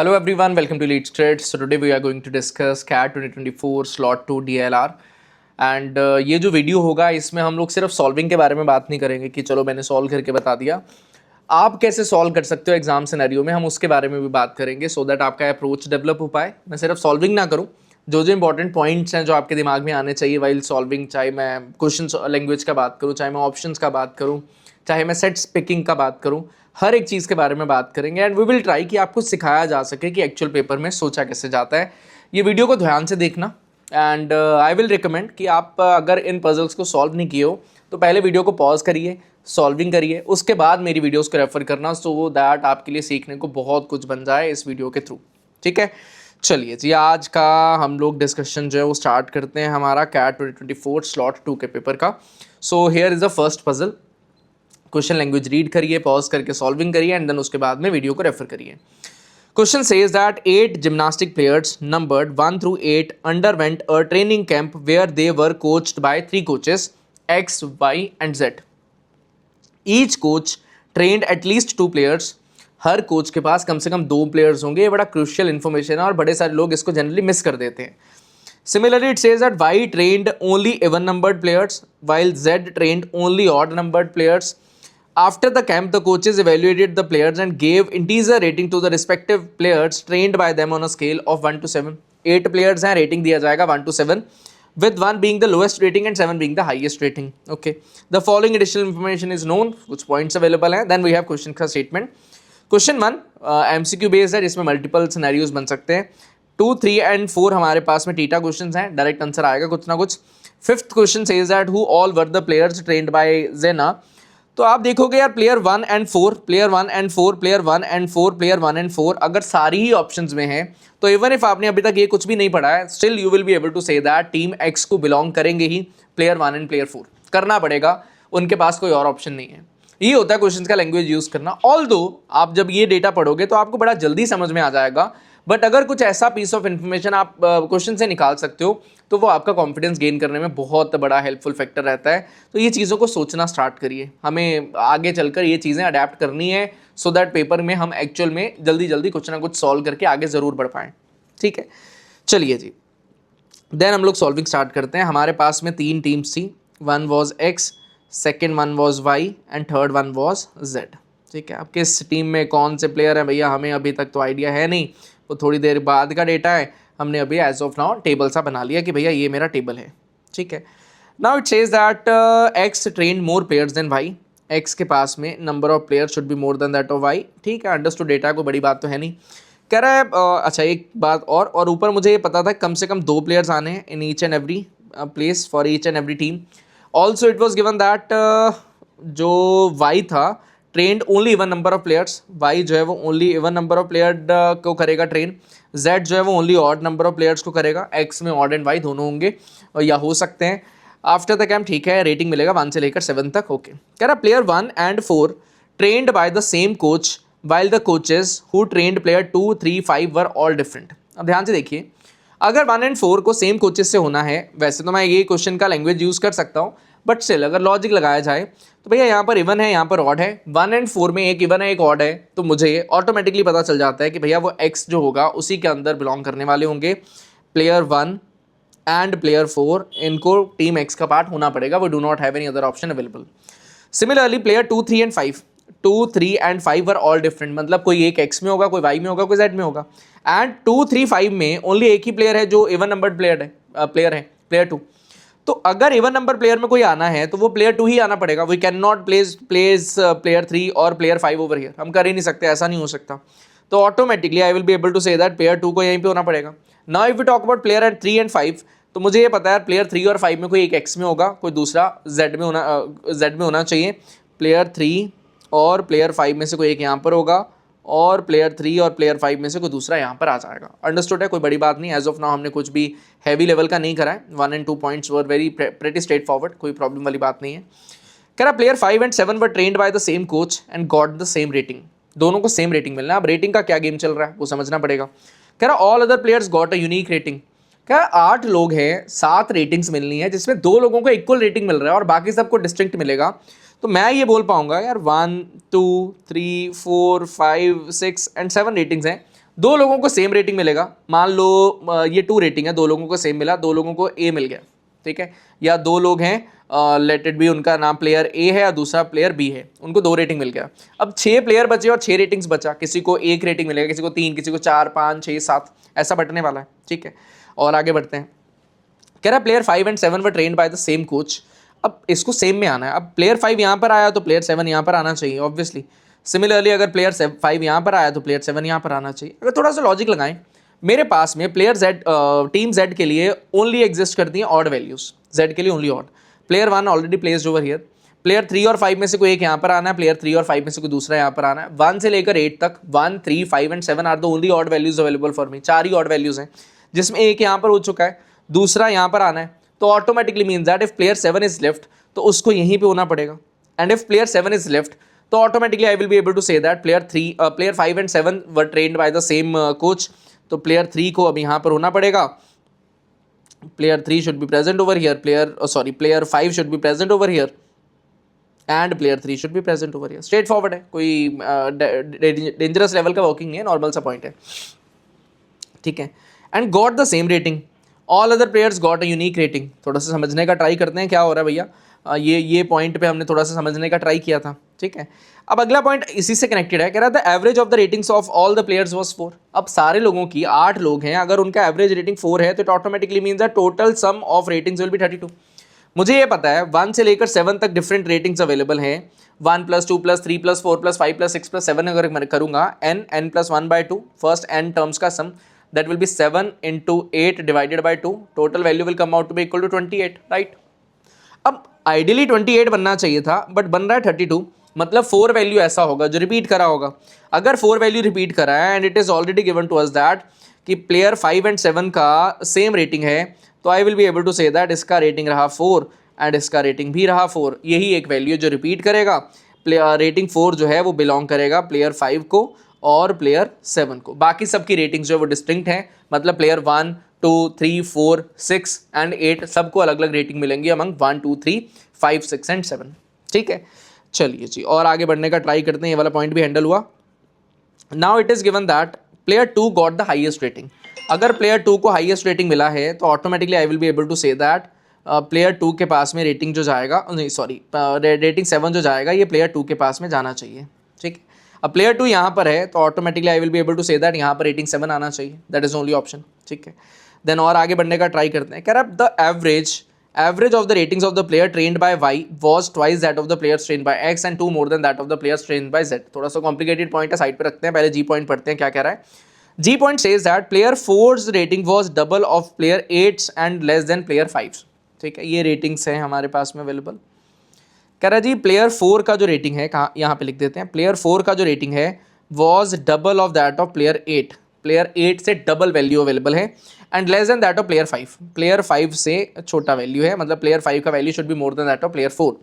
Hello everyone, welcome to Lead Trades. So today we are going to discuss CAT 2024 Slot 2 DLR and ये जो video होगा इसमें हम लोग सिर्फ सॉल्विंग के बारे में बात नहीं करेंगे कि चलो मैंने सॉल्व करके बता दिया। आप कैसे सॉल्व कर सकते हो एग्जाम सिनेरियो में, हम उसके बारे में भी बात करेंगे सो दैट आपका अप्रोच डेवलप हो पाए। मैं सिर्फ सॉल्विंग ना करूँ, जो जो इंपॉर्टेंट पॉइंट्स हैं जो आपके दिमाग में आने चाहिए वाइल सॉल्विंग, चाहे मैं क्वेश्चन लैंग्वेज का बात करूँ, चाहे मैं ऑप्शंस का बात करूँ, चाहे मैं सेट्स पिकिंग का बात करूँ, हर एक चीज़ के बारे में बात करेंगे एंड वी विल ट्राई कि आपको सिखाया जा सके कि एक्चुअल पेपर में सोचा कैसे जाता है। ये वीडियो को ध्यान से देखना एंड आई विल रिकमेंड कि आप अगर इन पजल्स को सॉल्व नहीं किए हो तो पहले वीडियो को पॉज करिए, सॉल्विंग करिए, उसके बाद मेरी वीडियोस को रेफर करना सो दैट आपके लिए सीखने को बहुत कुछ बन जाए इस वीडियो के थ्रू। ठीक है, चलिए जी, आज का हम लोग डिस्कशन जो है वो स्टार्ट करते हैं हमारा कैट 2024 स्लॉट 2 के पेपर का। So here is the first puzzle. Question language read करिए, पॉज करके सॉल्विंग करिए एंड देन उसके बाद में वीडियो को रेफर करिए। Question says that 8 gymnastic players numbered 1 through 8 underwent a training camp where they were coached by 3 coaches X, Y and Z. Each coach trained at least 2 players. Her coach के पास कम से कम 2 players होंगे। ये बड़ा crucial information है और बड़े सारे लोग इसको जनरली मिस कर देते हैं। Similarly, it says that Y trained only even numbered players while Z trained only odd numbered players. After the camp, the coaches evaluated the players and gave integer rating to the respective players trained by them on a scale of 1 to 7. 8 players हैं, rating दिया जाएगा 1 to 7, with 1 being the lowest rating and 7 being the highest rating. Okay. The following additional information is known. कुछ points available हैं. Then we have question का statement. Question 1 MCQ based है, जिसमें multiple scenarios बन सकते हैं। 2, 3 and 4 हमारे पास में टीटा क्वेश्चन हैं, डायरेक्ट आंसर आएगा कुछ ना कुछ। 5th question says that who all were the players trained by Zena. तो आप देखोगे यार player 1 and 4, player 1 and 4, player 1 and 4, player 1 and 4 अगर सारी ही ऑप्शंस में हैं तो इवन इफ आपने अभी तक ये कुछ भी नहीं पढ़ा है, still you will be able to say that team X को बिलोंग करेंगे ही प्लेयर 1 एंड प्लेयर 4। करना पड़ेगा, उनके पास कोई और ऑप्शन नहीं है। ये होता है क्वेश्चंस का लैंग्वेज यूज करना। ऑल्दो आप जब ये डेटा पढ़ोगे तो आपको बड़ा जल्दी समझ में आ जाएगा, बट अगर कुछ ऐसा पीस ऑफ इन्फॉर्मेशन आप क्वेश्चन से निकाल सकते हो तो वो आपका कॉन्फिडेंस गेन करने में बहुत बड़ा हेल्पफुल फैक्टर रहता है। तो ये चीज़ों को सोचना स्टार्ट करिए, हमें आगे चलकर ये चीज़ें अडेप्ट करनी है सो दैट पेपर में हम एक्चुअल में जल्दी जल्दी कुछ ना कुछ सॉल्व करके आगे ज़रूर बढ़ पाएँ। ठीक है, चलिए जी, देन हम लोग सॉल्विंग स्टार्ट करते हैं। हमारे पास में 3 टीम्स थी, 1 was X, second 1 was Y and third 1 was Z. ठीक है, अब किस टीम में कौन से प्लेयर हैं भैया हमें अभी तक तो आइडिया है नहीं, वो थोड़ी देर बाद का डेटा है। हमने अभी एज ऑफ नाउ टेबल सा बना लिया कि भैया ये मेरा टेबल है। ठीक है, now it says that X train more players than Y. X के पास में number of player should be more than that of Y. ठीक है, अंडरस्टूड डेटा, को बड़ी बात तो है नहीं। कह रहा है अच्छा एक बात और ऊपर मुझे ये पता था कम से कम 2 प्लेयर्स आने हैं in each and every place for each and every team. Also it was given that जो वाई था trained only even number of players. Y जो है वो only even number of player को करेगा ट्रेन। जेड जो है वो only odd number of players को करेगा। एक्स में ऑड एंड वाई दोनों होंगे या हो सकते हैं आफ्टर द कैम्प। ठीक है, रेटिंग मिलेगा 1 से लेकर 7 तक। ओके, कह रहा player 1 and 4 trend bye the same coach while the coaches who trend player 2, 3, 5 were all different. अब ध्यान से देखिए, अगर 1 and 4 को सेम कोचेस से होना है, वैसे तो मैं ये क्वेश्चन का लैंग्वेज यूज़ कर सकता हूँ, बट स्टिल अगर लॉजिक लगाया जाए तो भैया यहाँ पर इवन है, यहाँ पर ऑड है। 1 and 4 में एक इवन है एक ऑड है, तो मुझे ऑटोमेटिकली पता चल जाता है कि भैया वो एक्स जो होगा उसी के अंदर बिलोंग करने वाले होंगे। प्लेयर 1 एंड प्लेयर 4 इनको टीम एक्स का पार्ट होना पड़ेगा, वो do not have any other option available. Similarly player 2, 3 and 5, 2, 3 and 5 were all different, मतलब कोई एक एक्स में होगा, कोई वाई में होगा, कोई जेड में होगा। एंड 2, 3, 5 में ओनली एक ही प्लेयर है जो इवन नंबर्ड प्लेयर है, प्लेयर 2। तो अगर इवन नंबर प्लेयर में कोई आना है तो वो प्लेयर 2 ही आना पड़ेगा। We can not place player 3 और प्लेयर 5 ओवर हियर, हम कर ही नहीं सकते, ऐसा नहीं हो सकता। तो automatically I will be able to say that player 2 को यहीं पे होना पड़ेगा। Now if we talk about player 3 and 5, तो मुझे ये पता है प्लेयर 3 और 5 में कोई एक एक्स में होगा, कोई दूसरा जेड में होना चाहिए। प्लेयर 3 और प्लेयर 5 में से कोई एक यहाँ पर होगा और प्लेयर 3 और प्लेयर 5 में से कोई दूसरा यहाँ पर आ जाएगा। अंडरस्टूड है, कोई बड़ी बात नहीं। एज ऑफ नाउ हमने कुछ भी हैवी लेवल का नहीं करा है। 1 and 2 points were very pretty straight forward, कोई प्रॉब्लम वाली बात नहीं है। कह रहा player 5 and 7 were trend bye the same coach and got the same rating. दोनों को सेम रेटिंग मिलना है। अब रेटिंग का क्या गेम चल रहा है वो समझना पड़ेगा। कह रहा all other players got a unique rating. क्या 8 लोग हैं, 7 रेटिंग्स मिलनी है, जिसमें 2 लोगों को इक्वल रेटिंग मिल रहा है और बाकी सबको डिस्टिंक्ट मिलेगा। तो मैं ये बोल पाऊंगा यार 1, 2, 3, 4, 5, 6 and 7 रेटिंग्स हैं, दो लोगों को सेम रेटिंग मिलेगा, मान लो ये 2 रेटिंग है, दो लोगों को सेम मिला, दो लोगों को ए मिल गया, ठीक है, या दो लोग हैं लेट इट बी, उनका नाम प्लेयर ए है या दूसरा प्लेयर बी है, उनको 2 रेटिंग मिल गया। अब 6 प्लेयर बचे और 6 रेटिंग्स बचा, किसी को 1 रेटिंग मिलेगा, किसी को 3, किसी को 4, 5, 6, 7 ऐसा बटने वाला है, ठीक है। और आगे बढ़ते हैं, कह रहा है player 5 and 7 were trained by the same coach. अब इसको सेम में आना है, अब प्लेयर 5 यहाँ पर आया तो प्लेयर 7 यहाँ पर आना चाहिए ऑब्वियसली। सिमिलरली अगर प्लेयर 5 यहाँ पर आया तो प्लेयर 7 यहाँ पर आना चाहिए। अगर थोड़ा सा लॉजिक लगाएं, मेरे पास में प्लेयर जेड टीम जेड के लिए ओनली एग्जिस्ट करती हैं ऑड वैल्यूज, जेड के लिए only odd. Player 1 already placed over here, player 3 और 5 में से कोई एक यहाँ पर आना है, प्लेयर 3 और 5 में से कोई दूसरा यहाँ पर आना है। 1 से लेकर 8 तक 1, 3, 5 and 7 are the only odd values available for me. 4 ही ऑड वैल्यूज हैं, जिसमें एक यहाँ पर हो चुका है, दूसरा यहाँ पर आना है, तो automatically means that if player 7 is left तो उसको यहीं पे होना पड़ेगा, and if player 7 is left तो automatically I will be able to say that player 5 and 7 were trained by the same coach. तो प्लेयर 3 को अब यहाँ पर होना पड़ेगा, player 3 should be present over here, player 5 should be present over here and player 3 should be present over here. Straight forward है, कोई dangerous level का वर्किंग नहीं है, नॉर्मल सा पॉइंट है, ठीक है। And got the same rating, all other players got a unique rating. थोड़ा सा समझने का ट्राई करते हैं क्या हो रहा है भैया, ये पॉइंट पे हमने थोड़ा सा समझने का ट्राई किया था, ठीक है। अब अगला पॉइंट इसी से कनेक्टेड है, कह रहा था average of the ratings of all the players was 4। अब सारे लोगों की 8 लोग हैं, अगर उनका एवरेज रेटिंग 4 है तो it automatically means that total sum of ratings will be 32। मुझे ये पता है 1 से लेकर 7 तक डिफरेंट रेटिंग्स अवेलेबल हैं, 1 + 2 + 3 + 4 + 5 + 6 + 7 अगर मैं करूंगा n + 1/2 फर्स्ट n टर्म्स का सम, that will be 7 into 8 divided by 2, total value will come out to be equal to 28, right? अब आइडियली 28 बनना चाहिए था, बट बन रहा है 32, मतलब 4 वैल्यू ऐसा होगा जो रिपीट करा होगा। अगर 4 वैल्यू रिपीट करा है and it is already given to us that कि प्लेयर 5 एंड 7 का सेम रेटिंग है, तो I will be able to say that इसका रेटिंग रहा 4 एंड इसका रेटिंग भी रहा 4। यही एक वैल्यू जो रिपीट करेगा, रेटिंग 4 जो है वो बिलोंग करेगा प्लेयर 5 को और प्लेयर 7 को। बाकी सबकी रेटिंग्स जो है वो डिस्टिंक्ट हैं, मतलब प्लेयर 1, 2, 3, 4, 6 एंड 8 सबको अलग अलग रेटिंग मिलेंगी अमंग 1, 2, 3, 5, 6 एंड 7, ठीक है। चलिए जी, और आगे बढ़ने का ट्राई करते हैं, ये वाला पॉइंट भी हैंडल हुआ। Now it is given that player 2 got the highest rating. अगर प्लेयर 2 को हाईएस्ट रेटिंग मिला है तो automatically I will be able to say that player 2 के पास में रेटिंग जो जाएगा, नहीं सॉरी, रेटिंग 7 जो जाएगा ये प्लेयर 2 के पास में जाना चाहिए, ठीक है। अब प्लेयर 2 यहाँ पर है तो automatically I will be able to say that यहाँ पर रेटिंग 7 आना चाहिए, दैट इज ओनली ऑप्शन, ठीक है। देन और आगे बढ़ने का ट्राई करते हैं, कह रहा है the average of the ratings of the player trained by Y was twice that of the players trained by X and 2 more than that of the players trained by Z. थोड़ा सा complicated point है, side पे रखते हैं, पहले जी point पढ़ते हैं क्या कह रहा है। G point says that player 4's rating was double of player 8's and less than player 5's, ठीक है। ये रेटिंग्स हैं हमारे पास में अवेलेबल। कह रहा है जी प्लेयर 4 का जो रेटिंग है, कहाँ यहाँ पे लिख देते हैं, प्लेयर 4 का जो रेटिंग है was double of that of player 8, player 8 से डबल वैल्यू अवेलेबल है and less then that of player 5, player 5 से छोटा वैल्यू है, मतलब प्लेयर 5 का value should be more than that of player 4,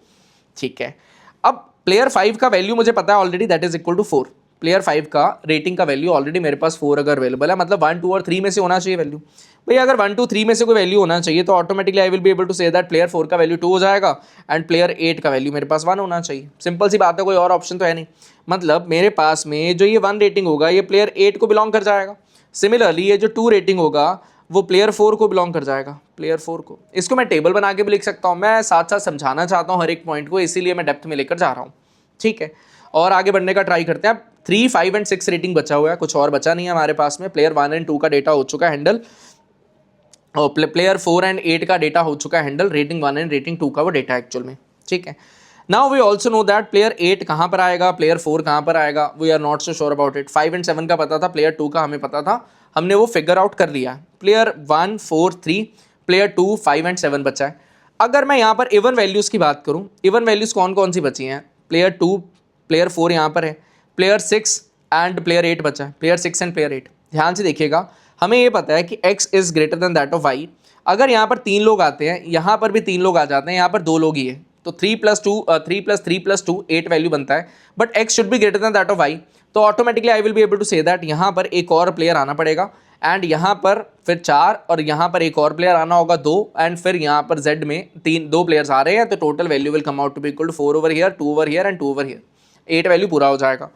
ठीक है। अब प्लेयर 5 का वैल्यू मुझे पता है already, that is equal to 4। Player 5 का रेटिंग का वैल्यू ऑलरेडी मेरे पास 4 अगर अवेलेबल है, मतलब 1, 2 और 3 में से होना चाहिए वैल्यू। भैया अगर 1, 2, 3 में से कोई वैल्यू होना चाहिए तो automatically I will be able to say that player 4 का वैल्यू 2 हो जाएगा एंड प्लेयर 8 का वैल्यू मेरे पास 1 होना चाहिए। सिंपल सी बात है, कोई और ऑप्शन तो है नहीं। मतलब मेरे पास में जो ये 1 रेटिंग होगा ये प्लेयर 8 को बिलोंग कर जाएगा। सिमिलरली ये जो 2 रेटिंग होगा वो प्लेयर 4 को बिलोंग कर जाएगा, प्लेयर 4 को। इसको मैं टेबल बना के भी लिख सकता हूँ, मैं साथ साथ समझाना चाहता हूँ हर एक पॉइंट को, इसीलिए मैं डेप्थ में लेकर जा रहा हूँ, ठीक है। और आगे बढ़ने का ट्राई करते हैं। अब 3, 5 एंड 6 रेटिंग बचा हुआ है, कुछ और बचा नहीं है हमारे पास में। प्लेयर 1 एंड 2 का डेटा हो चुका है हैंडल, और प्लेयर 4 एंड 8 का डेटा हो चुका है हैंडल, रेटिंग 1 एंड रेटिंग 2 का वो डेटा एक्चुअल में, ठीक है। Now we also know that player 8 कहाँ पर आएगा, प्लेयर 4 कहाँ पर आएगा, we are not so sure about it. 5 and 7 का पता था, प्लेयर 2 का हमें पता था, हमने वो फिगर आउट कर लिया। प्लेयर 1, 4, 3, प्लेयर 2, 5 एंड 7 बचा है। अगर मैं यहाँ पर इवन वैल्यूज़ की बात करूँ, इवन वैल्यूज़ कौन कौन सी बची हैं, प्लेयर 2, प्लेयर 4 यहाँ पर है, प्लेयर 6 एंड प्लेयर 8 बचा है, प्लेयर 6 एंड प्लेयर 8। ध्यान से देखिएगा, हमें ये पता है कि x is greater than that of y। अगर यहाँ पर 3 लोग आते हैं, यहाँ पर भी 3 लोग आ जाते हैं, यहाँ पर 2 लोग ही है, तो 3 + 2 3 + 3 + 2 8 वैल्यू बनता है, but x should be greater than that of y। तो automatically I will be able to say that यहाँ पर एक और प्लेयर आना पड़ेगा एंड यहाँ पर फिर 4 और यहाँ पर एक और प्लेयर आना होगा 2 एंड फिर यहाँ पर z में 2 प्लेयर्स आ रहे हैं, तो total value will come out to be equal to 4 over here, 2 over here and 2 over here, 8 value पूरा हो जाएगा।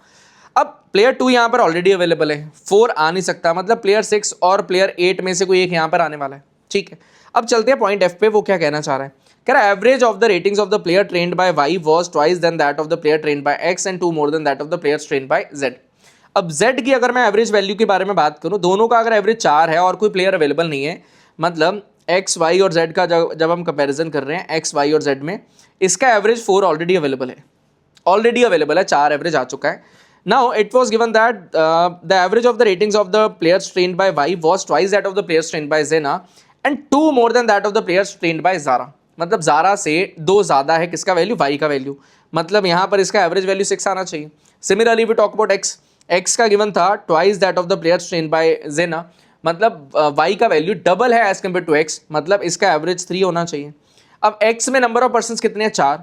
अब प्लेयर 2 यहाँ पर ऑलरेडी अवेलेबल है, 4 आ नहीं सकता, मतलब प्लेयर 6 और प्लेयर 8 में से कोई एक यहाँ पर आने वाला है, ठीक है। अब चलते हैं पॉइंट एफ पे, वो क्या कहना चाह रहा है। कह रहा है average of the ratings of the player trained by Y was twice than that of the player trained by X and 2 more than that of the player trained by Z. अब जेड की अगर मैं average value के बारे में बात करूं, दोनों का अगर एवरेज 4 है और कोई प्लेयर अवेलेबल नहीं है, मतलब एक्स वाई और जेड का जब हम कंपैरिजन कर रहे हैं एक्स वाई और जेड में, इसका एवरेज 4 ऑलरेडी अवेलेबल है, 4 एवरेज आ चुका है। Now it was given that the average of the ratings of the players trained by Y was twice that of the players trained by जेना and 2 more than that of the players trained by जारा। मतलब जारा से 2 ज्यादा है किसका value, Y का value, मतलब यहाँ पर इसका एवरेज वैल्यू 6 आना चाहिए। Similarly we talk about X, X का गिवन था twice that of the players trained by Jena, मतलब वाई का वैल्यू डबल है एज कम्पेयर टू एक्स, मतलब इसका एवरेज 3 होना चाहिए। अब एक्स में नंबर ऑफ पर्सन कितने हैं, 4,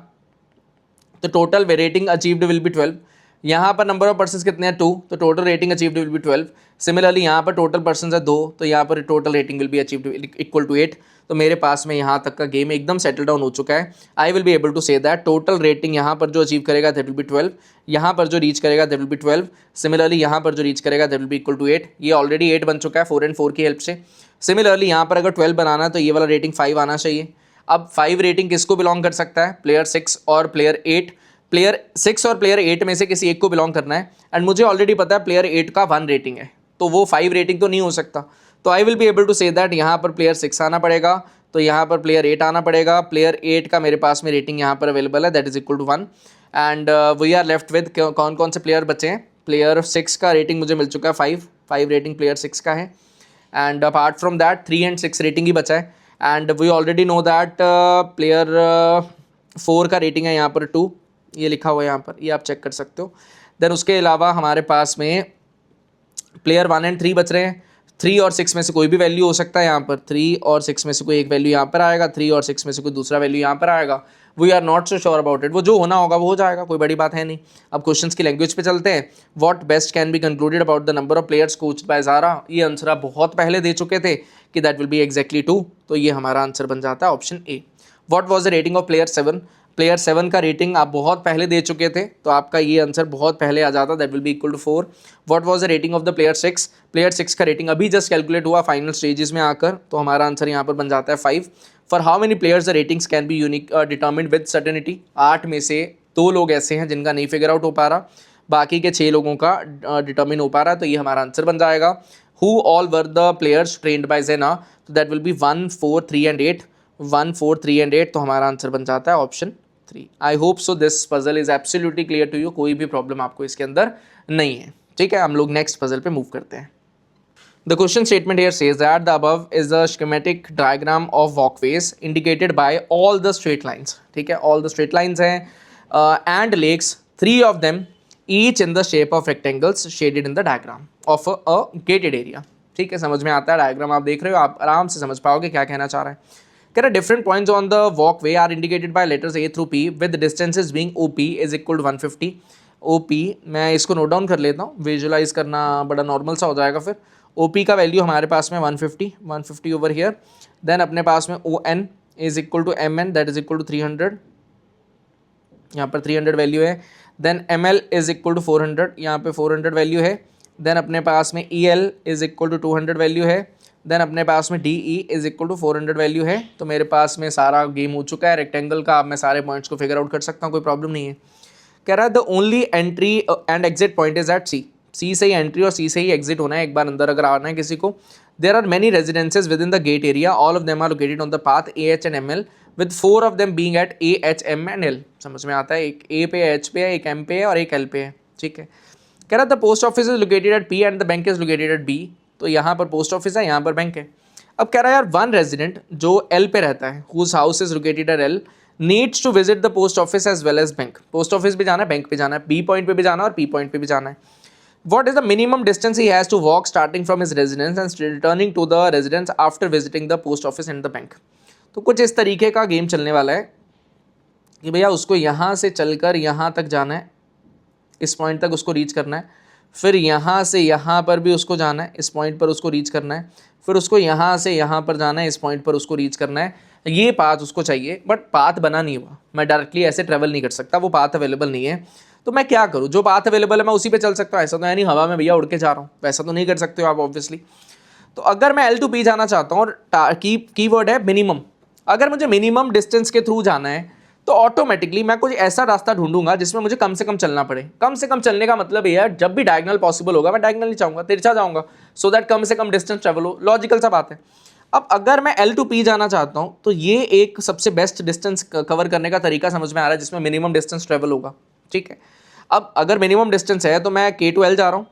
तो total rating achieved will be 12। यहाँ पर नंबर ऑफ पर्सन कितने हैं, 2, तो total rating achieved will be 12। Similarly यहाँ पर टोटल पर्सन है 2, तो यहाँ पर total rating will be achieved equal to 8। तो मेरे पास में यहाँ तक का गेम एकदम सेटल डाउन हो चुका है। I will be able to say that total rating यहाँ पर जो अचीव करेगा दैट विल बी 12, यहाँ पर जो रीच करेगा दैट विल बी 12, सिमिलरली यहाँ पर जो रीच करेगा that will be equal to 8। ये ऑलरेडी 8 बन चुका है 4 and 4 की हेल्प से। सिमिलरली यहाँ पर अगर 12 बनाना है तो ये वाला रेटिंग 5 आना चाहिए। अब 5 रेटिंग किसको बिलोंग कर सकता है, प्लेयर 6 और प्लेयर 8। प्लेयर 6 और प्लेयर 8 में से किसी एक को बिलोंग करना है, एंड मुझे ऑलरेडी पता है प्लेयर 8 का 1 रेटिंग है, तो वो 5 रेटिंग तो नहीं हो सकता। तो I will be able to say that यहाँ पर प्लेयर 6 आना पड़ेगा, तो यहाँ पर प्लेयर 8 आना पड़ेगा। प्लेयर 8 का मेरे पास में रेटिंग यहाँ पर अवेलेबल है, that is equal to 1। And we are left with कौन कौन से प्लेयर बचे हैं। प्लेयर 6 का रेटिंग मुझे मिल चुका है 5 रेटिंग प्लेयर 6 का है, and apart from that 3 and 6 rating ही बचा है। And we already know that player 4 का रेटिंग है यहाँ पर 2, ये लिखा हुआ है यहाँ पर, ये आप चेक कर सकते हो। देन उसके अलावा हमारे पास में प्लेयर 1 and 3 बच रहे हैं। 3 और 6 में से कोई भी वैल्यू हो सकता है, यहाँ पर 3 और 6 में से कोई एक वैल्यू यहाँ पर आएगा, 3 और 6 में से कोई दूसरा वैल्यू यहाँ पर आएगा। We are not so sure about it, वो जो होना होगा वो हो जाएगा, कोई बड़ी बात है नहीं। अब क्वेश्चंस की लैंग्वेज पे चलते हैं। What best can be concluded about the number of players coached by Zara. ये आंसर आप बहुत पहले दे चुके थे कि दैट विल बी एग्जैक्टली 2, तो ये हमारा आंसर बन जाता है option A. What was the rating of player 7। Player 7 का रेटिंग आप बहुत पहले दे चुके थे, तो आपका ये आंसर बहुत पहले आ जाता, that will be equal to 4। What was the rating of the player 6। Player 6 का रेटिंग अभी जस्ट कैलकुलेट हुआ फाइनल स्टेजेस में आकर, तो हमारा आंसर यहाँ पर बन जाता है 5। For how many players the ratings can be unique determined with certainty. 8 में से 2 लोग ऐसे हैं जिनका नहीं फिगर आउट हो पा रहा, बाकी के 6 लोगों का डिटर्मिन हो पा रहा है, तो ये हमारा आंसर बन जाएगा। Who all were the players trained by Jena, तो that will be 1, 4, 3 and 8। 1, 4, 3 and 8, तो हमारा आंसर बन जाता है option 3। I hope so this puzzle is absolutely clear to you, कोई भी प्रॉब्लम आपको इसके अंदर नहीं है, ठीक है। हम लोग नेक्स्ट पजल पे मूव करते हैं। The question statement here says that the above is the schematic diagram of walkways indicated by all the straight lines, ठीक है, all the straight lines हैं and lakes, 3 of them each in the shape of rectangles shaded in the diagram of a gated area, ठीक है। समझ में आता है diagram, आप देख रहे हो, आप आराम से समझ पाओगे क्या कहना चाह रहा है। कह रहा different points on the walkway are indicated by letters A through P with distances being OP is equal to 150। OP मैं इसको नोट डाउन कर लेता हूँ, विजुलाइज करना बड़ा नॉर्मल सा हो जाएगा फिर। OP का वैल्यू हमारे पास में 150 ओवर हियर। देन अपने पास में ON is equal to MN that is equal to 300, यहाँ पर 300 वैल्यू है। Then ML is equal to 400, यहाँ पे 400 वैल्यू है। देन अपने पास में EL is equal to 200 value है। देन अपने पास में DE is equal to 400 value है। तो मेरे पास में सारा गेम हो चुका है रेक्टेंगल का, अब मैं सारे पॉइंट्स को फिगर आउट कर सकता हूँ, कोई प्रॉब्लम नहीं है। कह रहा है the only entry and exit point is at C से ही एंट्री और सी से ही एग्जिट होना है एक बार अंदर अगर आना है किसी को। There are many residences within the gate area, all of them are located on the path AH and ML with 4 of them being at AH, M and L। समझ में आता है, एक A पे H पे है, एक M पे है और एक L पे है, ठीक है। कह रहा the post office is located eight P and the bank is located eight B, तो यहाँ पर पोस्ट ऑफिस है, यहाँ पर बैंक है। अब कह रहा है यार वन रेजिडेंट जो L पे रहता है, whose house is located at L, needs to visit the post office as well as bank. Post office भी जाना है, बैंक पे जाना है, B पॉइंट पे भी जाना है और P पॉइंट पे भी जाना है। What is the minimum distance he has to walk starting from his residence and returning to the residence after visiting the post office and the bank? तो कुछ इस तरीके का गेम चलने वाला है कि भैया उसको यहाँ से चलकर यहाँ तक जाना है, इस पॉइंट तक उसको रीच करना है, फिर यहाँ से यहाँ पर भी उसको जाना है, इस पॉइंट पर उसको रीच करना है, फिर उसको यहाँ से यहाँ पर जाना है, इस पॉइंट पर उसको रीच करना है। ये पाथ उसको चाहिए, बट पाथ बना नहीं हुआ, मैं डायरेक्टली ऐसे ट्रैवल नहीं कर सकता, वो पाथ अवेलेबल नहीं है। तो मैं क्या करूँ, जो पाथ अवेलेबल है मैं उसी पे चल सकता हूँ, ऐसा तो है नहीं हवा में भैया उड़ के जा रहा हूँ, वैसा तो नहीं कर सकते हो आप ऑब्वियसली। तो अगर मैं L to P जाना चाहता हूँ और कीवर्ड है मिनिमम, अगर मुझे मिनिमम डिस्टेंस के थ्रू जाना है तो ऑटोमेटिकली मैं कुछ ऐसा रास्ता ढूंढूंगा जिसमें मुझे कम से कम चलना पड़े। कम से कम चलने का मतलब ये है जब भी डायगोनल पॉसिबल होगा मैं डायगोनल नहीं जाऊंगा, तिरछा जाऊंगा, सो दैट कम से कम डिस्टेंस ट्रेवल हो। लॉजिकल सा बात है। अब अगर मैं L to P जाना चाहता हूं तो ये एक सबसे बेस्ट डिस्टेंस कवर करने का तरीका समझ में आ रहा है जिसमें मिनिमम डिस्टेंस ट्रेवल होगा। ठीक है, अब अगर मिनिमम डिस्टेंस है तो मैं K to L जा रहा हूँ,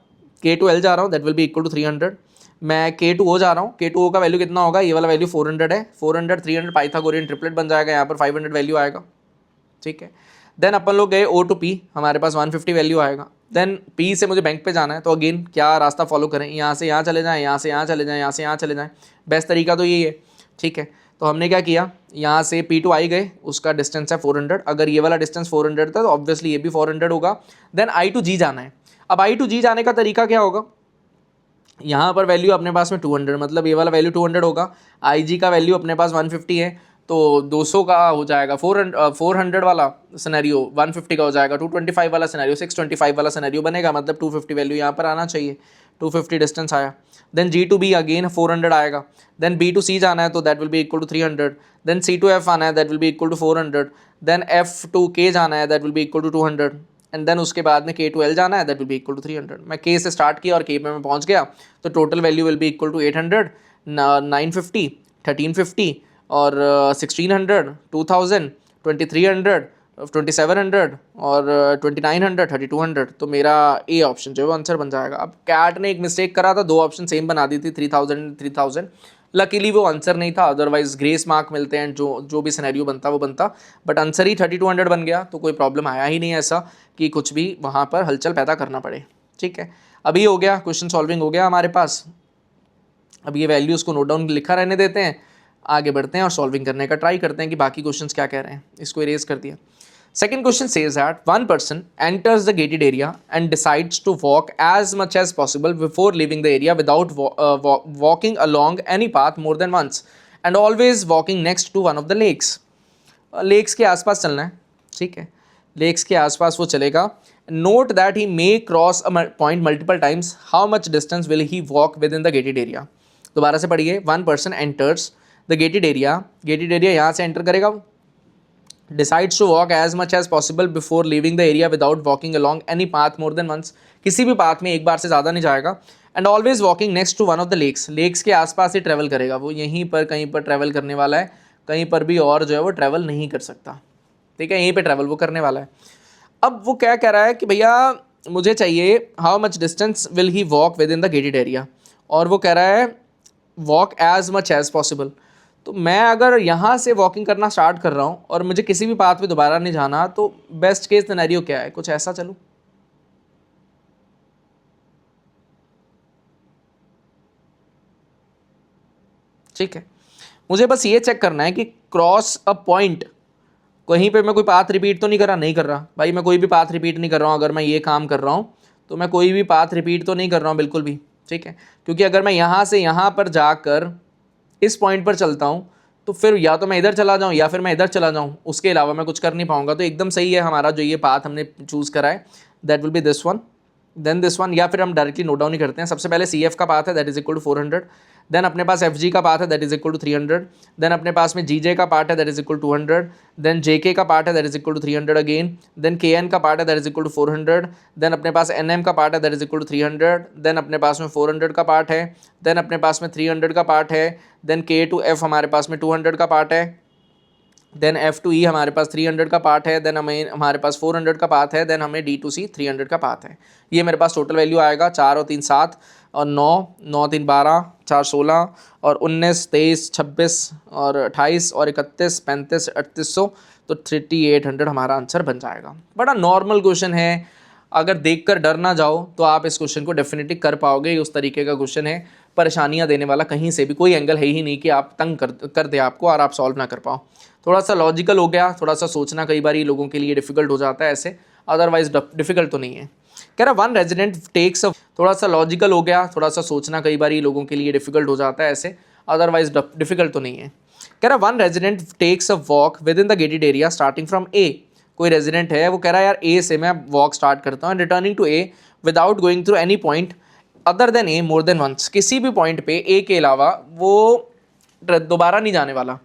K to L जा रहा हूँ, that will be equal to 300। मैं K to O जा रहा हूँ, K to O का वैल्यू कितना होगा, ये वाला वैल्यू 400 है, 400 300 पाइथागोरियन ट्रिपलेट बन जाएगा, यहाँ पर 500 वैल्यू आएगा। ठीक है, देन अपन लोग गए O to P, हमारे पास 150 वैल्यू आएगा। देन P से मुझे बैंक पे जाना है तो अगेन क्या रास्ता फॉलो करें, यहाँ से यहाँ चले जाएँ, यहाँ से यहाँ चले जाएँ, यहाँ से यहाँ चले जाएँ, बेस्ट तरीका तो यही है। ठीक है, तो हमने क्या किया, यहाँ से P to I गए, उसका डिस्टेंस है 400, अगर ये वाला डिस्टेंस 400 था तो ऑब्वियसली ये भी 400 होगा। देन I to G जाना है। अब I to G जाने का तरीका क्या होगा, यहाँ पर वैल्यू अपने पास में 200, मतलब ये वाला वैल्यू 200 होगा, IG का वैल्यू अपने पास 150 है तो 200 का हो जाएगा, 400 वाला सिनेरियो 150 का हो जाएगा, 225 वाला सिनेरियो 625 वाला सिनेरियो बनेगा, मतलब 250 वैल्यू यहाँ पर आना चाहिए, 250 डिस्टेंस आया। Then G to B again 400 आएगा। देन B to C जाना है तो that will be equal to 300। Then C to F आना है, that will be equal to 400। Then F to K जाना है, that will be equal to 200। And then उसके बाद में K to L जाना है, that will be equal to 300। मैं K से स्टार्ट किया और K पे मैं पहुंच गया तो total value will be equal to 800, 950, 1350 और 1600, 2000, 2300, 2700 और 2900, 3200। तो मेरा ए ऑप्शन जो है वो आंसर बन जाएगा। अब कैट ने एक मिस्टेक करा था, दो ऑप्शन सेम बना दी थी, 3000, 3000। लकीली वो आंसर नहीं था, अदरवाइज ग्रेस मार्क मिलते हैं, जो भी सिनेरियो बनता वो बनता, बट आंसर ही 3200 बन गया तो कोई प्रॉब्लम आया ही नहीं ऐसा कि कुछ भी वहाँ पर हलचल पैदा करना पड़े। ठीक है, अभी हो गया, क्वेश्चन सॉल्विंग हो गया हमारे पास। अब ये वैल्यूज़ को नोट डाउन लिखा रहने देते हैं, आगे बढ़ते हैं और सॉल्विंग करने का ट्राई करते हैं कि बाकी क्वेश्चंस क्या कह रहे हैं। इसको इरेज कर दिया। Second question says that one person enters the gated area and decides to walk as much as possible before leaving the area without walking along any path more than once and always walking next to one of the lakes. Lakes के आसपास चलना है, ठीक है, lakes के आसपास वो चलेगा। Note that he may cross a point multiple times. How much distance will he walk within the gated area? दोबारा से पढ़िए। One person enters the gated area यहाँ से एंटर करेगा वो, decides to walk as much as possible before leaving the area without walking along any path more than once, किसी भी path में एक बार से ज़्यादा नहीं जाएगा। and always walking next to one of the lakes के आसपास ही ट्रैवल करेगा, वो यहीं पर कहीं पर ट्रैवल करने वाला है, कहीं पर भी और जो है वो ट्रैवल नहीं कर सकता। ठीक है, यहीं पे ट्रैवल वो करने वाला है। अब वो क्या कह रहा है कि भैया मुझे चाहिए how much distance will he walk within the gated area, और वो कह रहा है walk as much as possible. तो मैं अगर यहाँ से वॉकिंग करना स्टार्ट कर रहा हूँ और मुझे किसी भी पाथ पे दोबारा नहीं जाना, तो बेस्ट केस सिनेरियो क्या है, कुछ ऐसा चलूँ। ठीक है, मुझे बस ये चेक करना है कि क्रॉस अ पॉइंट, कहीं पे मैं कोई पाथ रिपीट तो नहीं कर रहा, नहीं कर रहा भाई, मैं कोई भी पाथ रिपीट नहीं कर रहा हूँ। अगर मैं ये काम कर रहा हूँ तो मैं कोई भी पाथ रिपीट तो नहीं कर रहा हूँ बिल्कुल भी। ठीक है, क्योंकि अगर मैं यहाँ से यहाँ पर जाकर इस पॉइंट पर चलता हूँ तो फिर या तो मैं इधर चला जाऊँ या फिर मैं इधर चला जाऊँ, उसके अलावा मैं कुछ कर नहीं पाऊँगा। तो एकदम सही है हमारा जो ये पाथ हमने चूज़ करा है, that will be this one, then this one, या फिर हम डायरेक्टली नोट डाउन ही करते हैं। सबसे पहले CF का पाथ है, that is equal to 400। Then अपने पास FG का पाथ है, that is equal to 300। Then अपने पास में GJ का पार्ट है, that is equal to 200। Then JK का पार्ट है, that is equal to 300 again. Then KN का पार्ट है, that is equal to 400। Then अपने पास NM का पार्ट है, that is equal to 300। Then अपने पास में 400 का पार्ट है। देन अपने पास में 300 का पार्ट है। देन K to F हमारे पास में 200 का पार्ट है। देन F to E हमारे पास 300 का पार्ट है। देन हमारे पास 400 का पाथ है। देन हमें D to C 300 का पाथ है। ये मेरे पास टोटल वैल्यू आएगा 4 और 3 7 और 9, 9 3 12, 4 16 और 19 23 26 और 28 और 31 35 3800, तो 3800 हमारा आंसर बन जाएगा। बड़ा नॉर्मल क्वेश्चन है, अगर देखकर डर ना जाओ तो आप इस क्वेश्चन को डेफिनेटली कर पाओगे। उस तरीके का क्वेश्चन है, परेशानियां देने वाला कहीं से भी कोई एंगल है ही नहीं कि आप तंग कर दे आपको और आप सॉल्व ना कर पाओ। थोड़ा सा लॉजिकल हो गया, थोड़ा सा सोचना कई बार लोगों के लिए डिफिकल्ट हो जाता है ऐसे, अदरवाइज डिफिकल्ट तो नहीं है। कह रहा वन रेजिडेंट टेक्स थोड़ा सा लॉजिकल हो गया, थोड़ा सा सोचना कई बार लोगों के लिए डिफिकल्ट हो जाता है ऐसे, अदरवाइज डिफिकल्ट तो नहीं है। कह रहा one resident takes a walk within the gated area starting from A कोई रेजिडेंट है, वो कह रहा है यार ए से मैं वॉक स्टार्ट करता हूँ, returning to A without going through any point other than A more than once, किसी भी पॉइंट पे ए के अलावा वो दोबारा नहीं जाने वाला।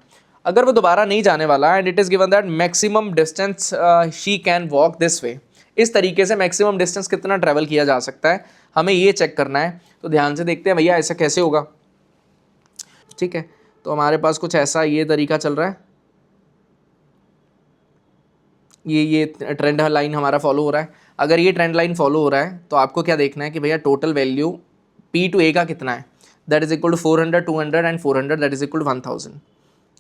अगर वो दोबारा नहीं जाने वाला and it is given that maximum distance she can walk this way, इस तरीके से मैक्सिमम डिस्टेंस कितना ट्रैवल किया जा सकता है, हमें ये चेक करना है। तो ध्यान से देखते हैं भैया ऐसा कैसे होगा। ठीक है, तो हमारे पास कुछ ऐसा ये तरीका चल रहा है, ये ट्रेंड लाइन हमारा फॉलो हो रहा है। अगर ये ट्रेंड लाइन फॉलो हो रहा है तो आपको क्या देखना है कि भैया total value P to A का कितना है, that is equal to 400, 200 and 400, that is equal to 1000।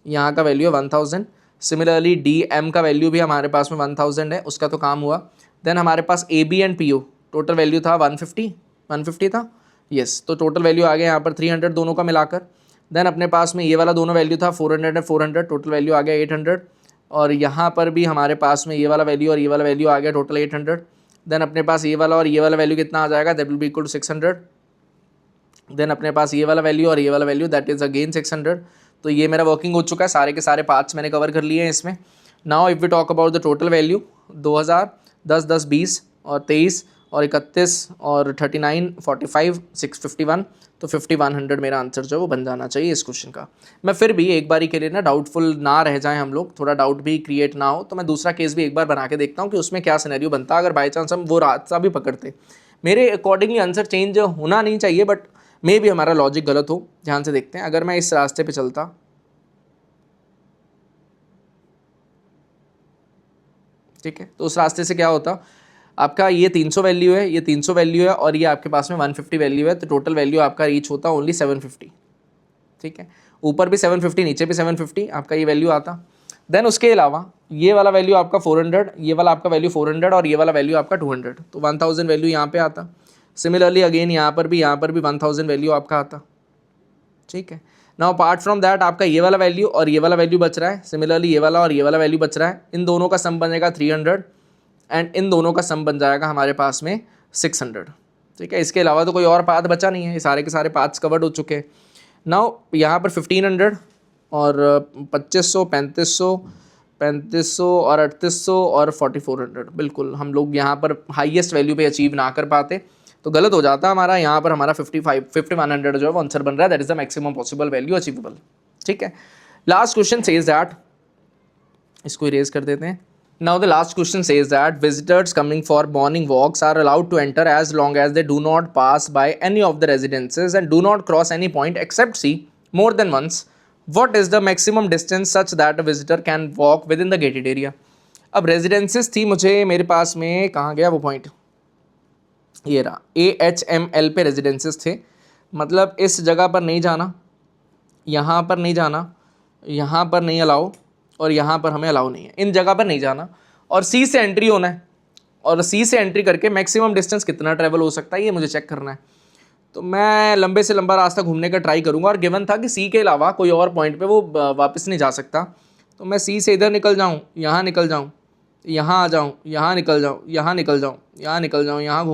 यहाँ का वैल्यू है 1000। सिमिलरली डी एम का वैल्यू भी हमारे पास में 1000 है, उसका तो काम हुआ। देन हमारे पास A B and P O total value था 150 था, यस। तो टोटल वैल्यू आ गया यहाँ पर 300 दोनों का मिलाकर। देन अपने पास में ये वाला दोनों वैल्यू था 400 एंड 400, टोटल वैल्यू आ गया 800। और यहाँ पर भी हमारे पास में ये वाला वैल्यू और ये वाला वैल्यू आ गया टोटल 800। देन अपने पास ये वाला और ये वाला वैल्यू कितना आ जाएगा, that will be equal to 600। Then अपने पास ये वाला वैल्यू और ये वाला वैल्यू, दैट इज अगेन 600। तो ये मेरा वर्किंग हो चुका है, सारे के सारे पार्ट्स मैंने कवर कर लिए हैं इसमें। Now if we talk about the total value 2000, 10, 10, 20 और 23 और 31 और 39, 45, 651, तो 5100 मेरा आंसर जो है वो बन जाना चाहिए इस क्वेश्चन का। मैं फिर भी एक बारी के लिए ना डाउटफुल ना रह जाएं हम लोग, थोड़ा डाउट भी क्रिएट ना हो, तो मैं दूसरा केस भी एक बार बना के देखता हूँ कि उसमें क्या सिनेरियो बनता अगर बाई चांस हम वो रास्ता भी पकड़ते। मेरे अकॉर्डिंगली आंसर चेंज होना नहीं चाहिए, बट मे भी हमारा लॉजिक गलत हो। ध्यान से देखते हैं, अगर मैं इस रास्ते पे चलता, ठीक है, तो उस रास्ते से क्या होता, आपका ये 300 वैल्यू है, ये 300 वैल्यू है और ये आपके पास में 150 वैल्यू है, तो टोटल वैल्यू आपका रीच होता ओनली 750। ठीक है, ऊपर भी 750, नीचे भी 750 आपका ये वैल्यू आता। देन उसके अलावा ये वाला वैल्यू आपका 400, ये वाला आपका वैल्यू 400 और ये वाला वैल्यू आपका 200, तो 1000 वैल्यू यहाँ पे आता। सिमिलरली अगेन यहाँ पर भी 1000 वैल्यू आपका आता। ठीक है, नाउ अपार्ट फ्रॉम दैट आपका ये वाला वैल्यू और ये वाला वैल्यू बच रहा है। सिमिलरली ये वाला और ये वाला वैल्यू बच रहा है, इन दोनों का सम बनेगा 300 एंड इन दोनों का सम बन जाएगा हमारे पास में 600। ठीक है, इसके अलावा तो कोई और पाथ बचा नहीं है, ये सारे के सारे पाथ्स कवर्ड हो चुके हैं। नाउ यहाँ पर 1500 और 2500, 3500 और 3800 और 4400, बिल्कुल हम लोग यहाँ पर हाईएस्ट वैल्यू पे अचीव ना कर पाते तो गलत हो जाता हमारा। यहाँ पर हमारा 5100 जो है वो आंसर बन रहा है, that is the maximum possible value achievable. ठीक है, लास्ट क्वेश्चन सेज दैट, इसको इरेज कर देते हैं। Now the last question says that visitors coming for morning walks are allowed to enter as long as they do not pass by any of the residences and do not cross any point except C more than once. What is the maximum distance such that a visitor can walk within the gated area? अब residences थी मुझे मेरे पास में, कहाँ गया वो point, ये रहा, AHML पे रेजिडेंसेस थे, मतलब इस जगह पर नहीं जाना, यहाँ पर नहीं जाना, यहाँ पर नहीं अलाउ और यहाँ पर हमें अलाउ नहीं है, इन जगह पर नहीं जाना और सी से एंट्री होना है। और सी से एंट्री करके मैक्सिमम डिस्टेंस कितना ट्रैवल हो सकता है ये मुझे चेक करना है। तो मैं लंबे से लंबा रास्ता घूमने का ट्राई करूँगा और गिवन था कि सी के अलावा कोई और पॉइंट पे वो वापस नहीं जा सकता, तो मैं सी से इधर निकल जाऊँ, यहाँ निकल जाऊँ, यहाँ आ जाऊँ, यहाँ निकल जाऊँ, यहाँ निकल जाऊँ, यहाँ निकल जाऊँ, यहाँ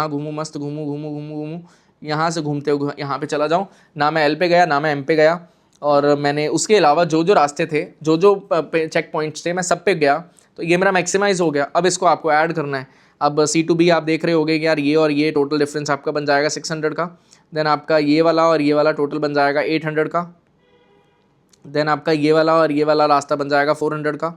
घूमूँ, मस्त घूमूँ, यहाँ से घूमते हुए यहाँ पे चला जाऊँ। ना मैं एल पे गया ना मैं एम पे गया, और मैंने उसके अलावा जो जो रास्ते थे, जो जो चेक पॉइंट्स थे, मैं सब पे गया, तो ये मेरा मैक्सिमाइज़ हो गया। अब इसको आपको ऐड करना है। अब सी टू बी आप देख रहे होगे कि यार ये और ये टोटल डिफरेंस आपका बन जाएगा 600 का। देन आपका ये वाला और ये वाला टोटल बन जाएगा 800 का। देन आपका ये वाला और ये वाला रास्ता बन जाएगा 400 का।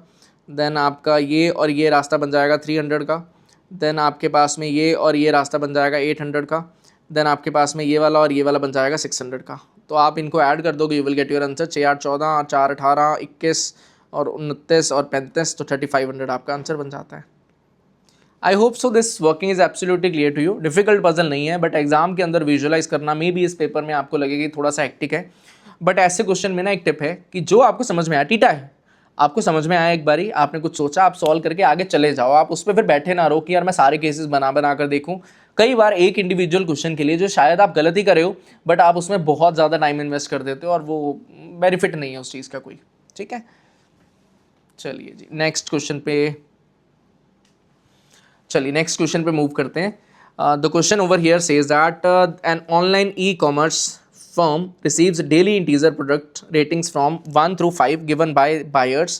देन आपका ये और ये रास्ता बन जाएगा 300 का। देन आपके पास में ये और ये रास्ता बन जाएगा 800 का। देन आपके पास में ये वाला और ये वाला बन जाएगा 600 का। तो आप इनको ऐड कर दोगे, you will get your answer. 6 8 14, 4 18, 21 और 29 और 35, तो 3500 आपका आंसर बन जाता है। I hope so this working is absolutely clear to you. Difficult puzzle नहीं है, बट एग्जाम के अंदर विजुअलाइज करना मे भी इस पेपर में आपको लगेगा कि थोड़ा सा हेक्टिक है, बट ऐसे क्वेश्चन में ना एक टिप है कि जो आपको समझ में आया, टीटा है, आपको समझ में आया, एक बारी आपने कुछ सोचा, आप सॉल्व करके आगे चले जाओ। आप उस पर फिर बैठे ना रहो कि यार मैं सारे केसेस बना बना कर देखूं। कई बार एक इंडिविजुअल क्वेश्चन के लिए जो शायद आप गलती कर रहे हो, बट आप उसमें बहुत ज़्यादा टाइम इन्वेस्ट कर देते हो और वो बेनिफिट नहीं है उस चीज़ का कोई। ठीक है, चलिए जी नेक्स्ट क्वेश्चन पे मूव करते हैं। The question over here says that an online e commerce firm receives daily integer product ratings from 1 through 5 given by buyers.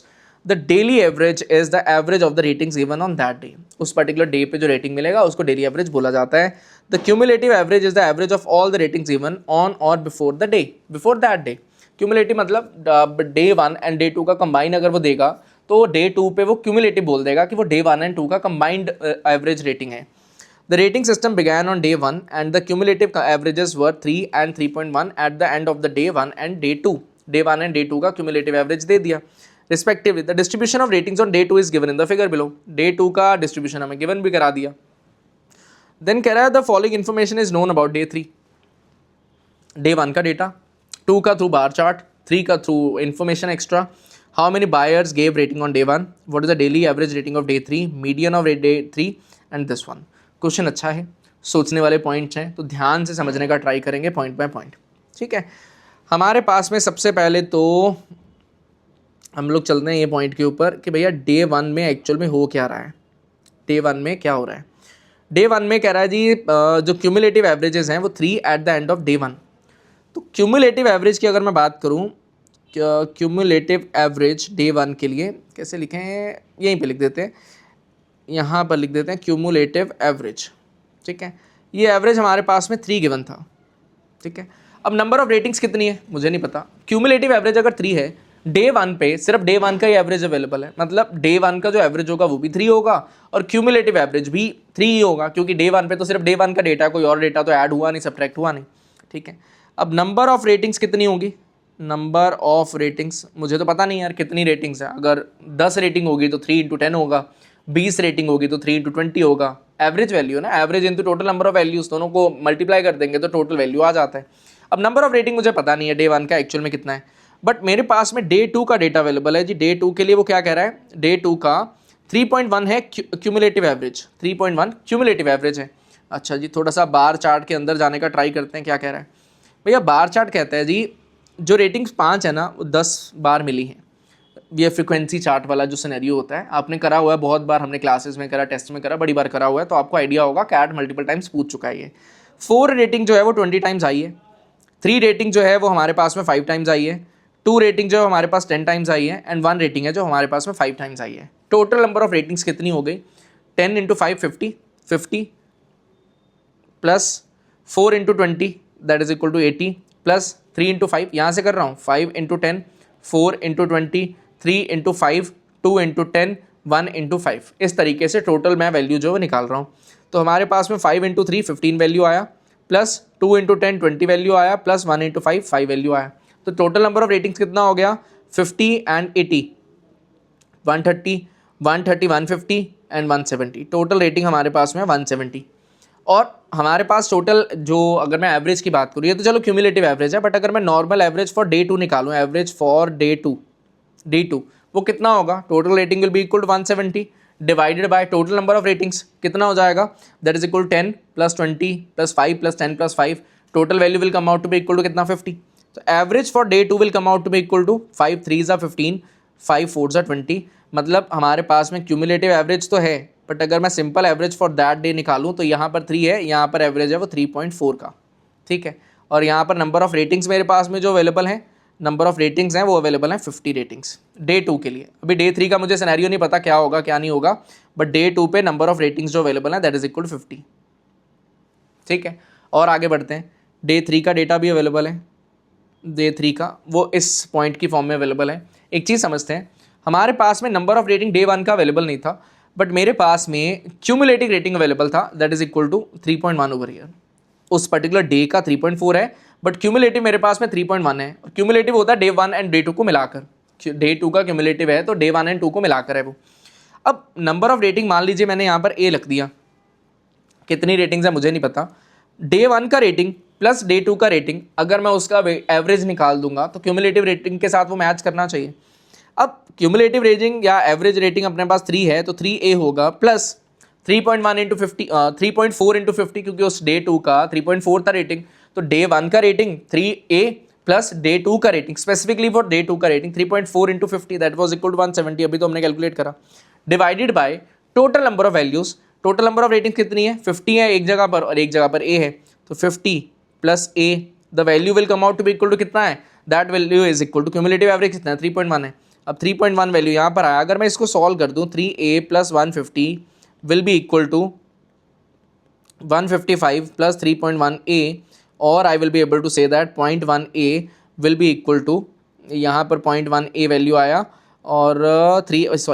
The daily average is the average of the ratings given on that day. उस particular day पे जो rating मिलेगा उसको daily average बोला जाता है। The cumulative average is the average of all the ratings given on और before the day, before that day. Cumulative मतलब डे 1 एंड डे 2 का कंबाइन अगर वो देगा तो डे 2 पे वो क्यूमुलेटिव बोल देगा कि वो डे 1 एंड 2 का कंबाइंड एवरेज रेटिंग है। The rating system began on day 1 and the cumulative averages were 3 and 3.1 at the end of the day 1 and day 2. Day 1 and day 2 का cumulative average दे दिया respectively. The distribution of ratings on day 2 is given in the figure below. Day 2 का distribution हमें given भी करा दिया। Then कह रहा है the following information is known about day 3. Day 1 का data, 2 का through bar chart, 3 का through information extra. How many buyers gave rating on day 1? What is the daily average rating of day 3? Median of day 3 and this one. Question अच्छा है, सोचने वाले points हैं, तो ध्यान से समझने का ट्राई करेंगे पॉइंट बाय पॉइंट। ठीक है, हमारे पास में सबसे पहले तो हम लोग चलते हैं ये पॉइंट के ऊपर कि भैया डे 1 में एक्चुअल में हो क्या रहा है। डे 1 में क्या हो रहा है? डे 1 में कह रहा है जी जो क्यूमुलेटिव एवरेजेस हैं वो 3 at the end of day 1। तो क्यूमुलेटिव एवरेज की अगर मैं बात करूँ, क्यूमुलेटिव एवरेज डे 1 के लिए कैसे लिखें, यहीं पे लिख देते हैं, यहाँ पर लिख देते हैं क्यूमुलेटिव एवरेज। ठीक है, ये एवरेज हमारे पास में 3 गिवन था। ठीक है, अब नंबर ऑफ रेटिंग्स कितनी है मुझे नहीं पता। क्यूमुलेटिव एवरेज अगर 3 है, डे 1 पे सिर्फ डे 1 का ही एवरेज अवेलेबल है, मतलब डे 1 का जो एवरेज होगा वो भी 3 होगा और क्यूमुलेटिव एवरेज भी 3 ही होगा, क्योंकि डे 1 पे तो सिर्फ डे 1 का डेटा, कोई और डेटा तो ऐड हुआ नहीं, सब्ट्रैक्ट हुआ नहीं। ठीक है, अब नंबर ऑफ रेटिंग्स कितनी होगी? नंबर ऑफ रेटिंग्स मुझे तो पता नहीं यार कितनी रेटिंग्स है। अगर 10 रेटिंग होगी तो 3 × 10 होगा, 20 रेटिंग होगी तो 3 × 20 होगा। एवरेज वैल्यू ना, average into total number of values, दोनों को मल्टीप्लाई कर देंगे तो टोटल वैल्यू आ जाता है। अब नंबर ऑफ रेटिंग मुझे पता नहीं है डे 1 का एक्चुअल में कितना है, बट मेरे पास में डे 2 का डेटा अवेलेबल है जी। डे 2 के लिए वो क्या कह रहा है, डे 2 का 3.1 है क्यूमुलेटिव एवरेज, 3.1 क्यूमुलेटिव एवरेज है। अच्छा जी, थोड़ा सा बार चार्ट के अंदर जाने का ट्राई करते हैं, क्या कह रहा है भैया। बार चार्ट कहता है जी जो रेटिंग्स 5 है ना वो 10 बार मिली हैं। ये फ्रीक्वेंसी चार्ट वाला जो सिनेरियो होता है आपने करा हुआ है बहुत बार, हमने क्लासेस में करा, टेस्ट में करा, बड़ी बार करा हुआ है, तो आपको आइडिया होगा। कैट मल्टीपल टाइम्स पूछ चुका है ये। 4 रेटिंग जो है वो 20 टाइम्स आई है, 3 रेटिंग जो है वो हमारे पास में 5 टाइम्स आई है, 2 रेटिंग जो है हमारे पास 10 टाइम्स आई है एंड 1 रेटिंग है जो हमारे पास में 5 टाइम्स आई है। टोटल नंबर ऑफ रेटिंग्स कितनी हो गई? 10 × 5 50, 50 plus 4 × 20 that is equal to 80 plus 3 × 5, यहाँ से कर रहा हूँ 5 × 10, 4 × 20, 3 × 5, 2 × 10, 1 × 5। इस तरीके से टोटल मैं वैल्यू जो है निकाल रहा हूँ। तो हमारे पास में 5 × 3 15 वैल्यू आया, प्लस 2 × 10 20 वैल्यू आया, प्लस 1 × 5 5 वैल्यू आया। तो टोटल नंबर ऑफ रेटिंग्स कितना हो गया? 50 एंड 80, 130, 130, 150 एंड 170। टोटल रेटिंग हमारे पास में 170। और हमारे पास टोटल जो, अगर मैं एवरेज की बात करूँ, ये तो चलो क्यूमुलेटिव एवरेज है, बट अगर मैं नॉर्मल एवरेज फॉर डे 2 निकालूँ, एवरेज फॉर डे 2 वो कितना होगा? Total rating will be equal to 170 divided by total number of ratings, कितना हो जाएगा? That is equal 10 + 20 + 5 + 10 + 5। Total value will come out to be equal to कितना? 50। तो average for day 2 will come out to be equal to 5 3 = 15, 5 4 = 20। मतलब हमारे पास में cumulative average तो है, बट अगर मैं simple average for that day निकालूँ तो यहाँ पर 3 है, यहाँ पर एवरेज है वो 3.4 का। ठीक है, और यहाँ पर नंबर ऑफ रेटिंग्स मेरे पास में जो अवेलेबल हैं, नंबर ऑफ रेटिंग्स हैं वो अवेलेबल हैं 50 रेटिंग्स डे 2 के लिए। अभी डे 3 का मुझे सिनेरियो नहीं पता क्या होगा क्या नहीं होगा, बट डे 2 पे नंबर ऑफ रेटिंग्स जो अवेलेबल है दैट इज इक्वल टू 50। ठीक है, और आगे बढ़ते हैं। डे 3 का डेटा भी अवेलेबल है, डे 3 का वो इस पॉइंट की फॉर्म में अवेलेबल है। एक चीज़ समझते हैं, हमारे पास में नंबर ऑफ रेटिंग डे 1 का अवेलेबल नहीं था, बट मेरे पास में क्यूमुलेटिव रेटिंग अवेलेबल था that is equal to 3.1 over year. उस पर्टिकुलर डे का 3.4 है, बट क्यूमुलेटिव मेरे पास में 3.1 है। और क्यूमुलेटिव होता है डे 1 एंड डे 2 को मिलाकर, डे 2 का क्यूमुलेटिव है तो डे 1 एंड 2 को मिलाकर है वो। अब नंबर ऑफ रेटिंग मान लीजिए मैंने यहाँ पर ए रख दिया, कितनी रेटिंग्स है मुझे नहीं पता। डे 1 का रेटिंग प्लस डे 2 का रेटिंग, अगर मैं उसका एवरेज निकाल दूंगा तो क्यूमुलेटिव रेटिंग के साथ वो मैच करना चाहिए। अब क्यूमुलेटिव रेटिंग या एवरेज रेटिंग अपने पास 3 है तो 3A होगा प्लस 3.1 × 50, 3.4 × 50, क्योंकि उस डे 2 का 3.4 था रेटिंग, तो डे 1 का रेटिंग 3A प्लस डे 2 का रेटिंग, स्पेसिफिकली फॉर डे 2 का rating 3.4 × 50 that was equal to 170। अभी तो हमने कैलकुलेट करा, divided by total number of values. Total number of rating कितनी है? 50 है एक जगह पर और एक जगह पर A है, तो 50 plus A the value will come out to be equal to कितना है? That value is equal to cumulative average कितना है? 3.1 है, अब 3.1 वैल्यू यहाँ पर आया, अगर मैं इसको सॉल्व कर दूँ 3a plus 150 will be equal to 155 plus 3.1a, और I will be able to say that 0.1a will be equal to, यहाँ पर 0.1a वैल्यू आया और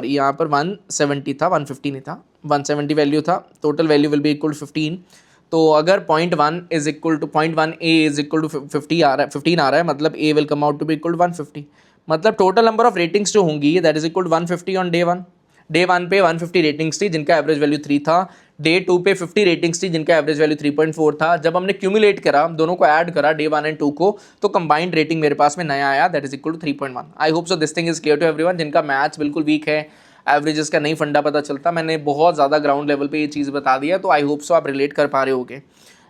यहाँ पर 170 था, 150 नहीं था, 170 वैल्यू था, total value will be equal to 15। तो अगर 0.1 is equal to 0.1a is equal to 50 आ रहा है, 15 आ रहा है, मतलब a will come out to be equal to 150। मतलब टोटल नंबर ऑफ रेटिंग्स जो होंगी that is equal to 150 on day 1। Day 1 पे 150 रेटिंग्स थी जिनका एवरेज वैल्यू 3 था, डे 2 पे 50 रेटिंग्स थी जिनका एवरेज वैल्यू 3.4 था। जब हमने क्यूमुलेट करा, दोनों को ऐड करा डे 1 एंड 2 को, तो कंबाइंड रेटिंग मेरे पास में नया आया that is equal to 3.1। I hope so this thing is clear to everyone. जिनका मैथ्स बिल्कुल वीक है, एवरेजेस का नहीं फंडा पता चलता, मैंने बहुत ज़्यादा ग्राउंड लेवल पे ये चीज़ बता दिया, तो आई होप सो आप रिलेट कर पा रहे होगे।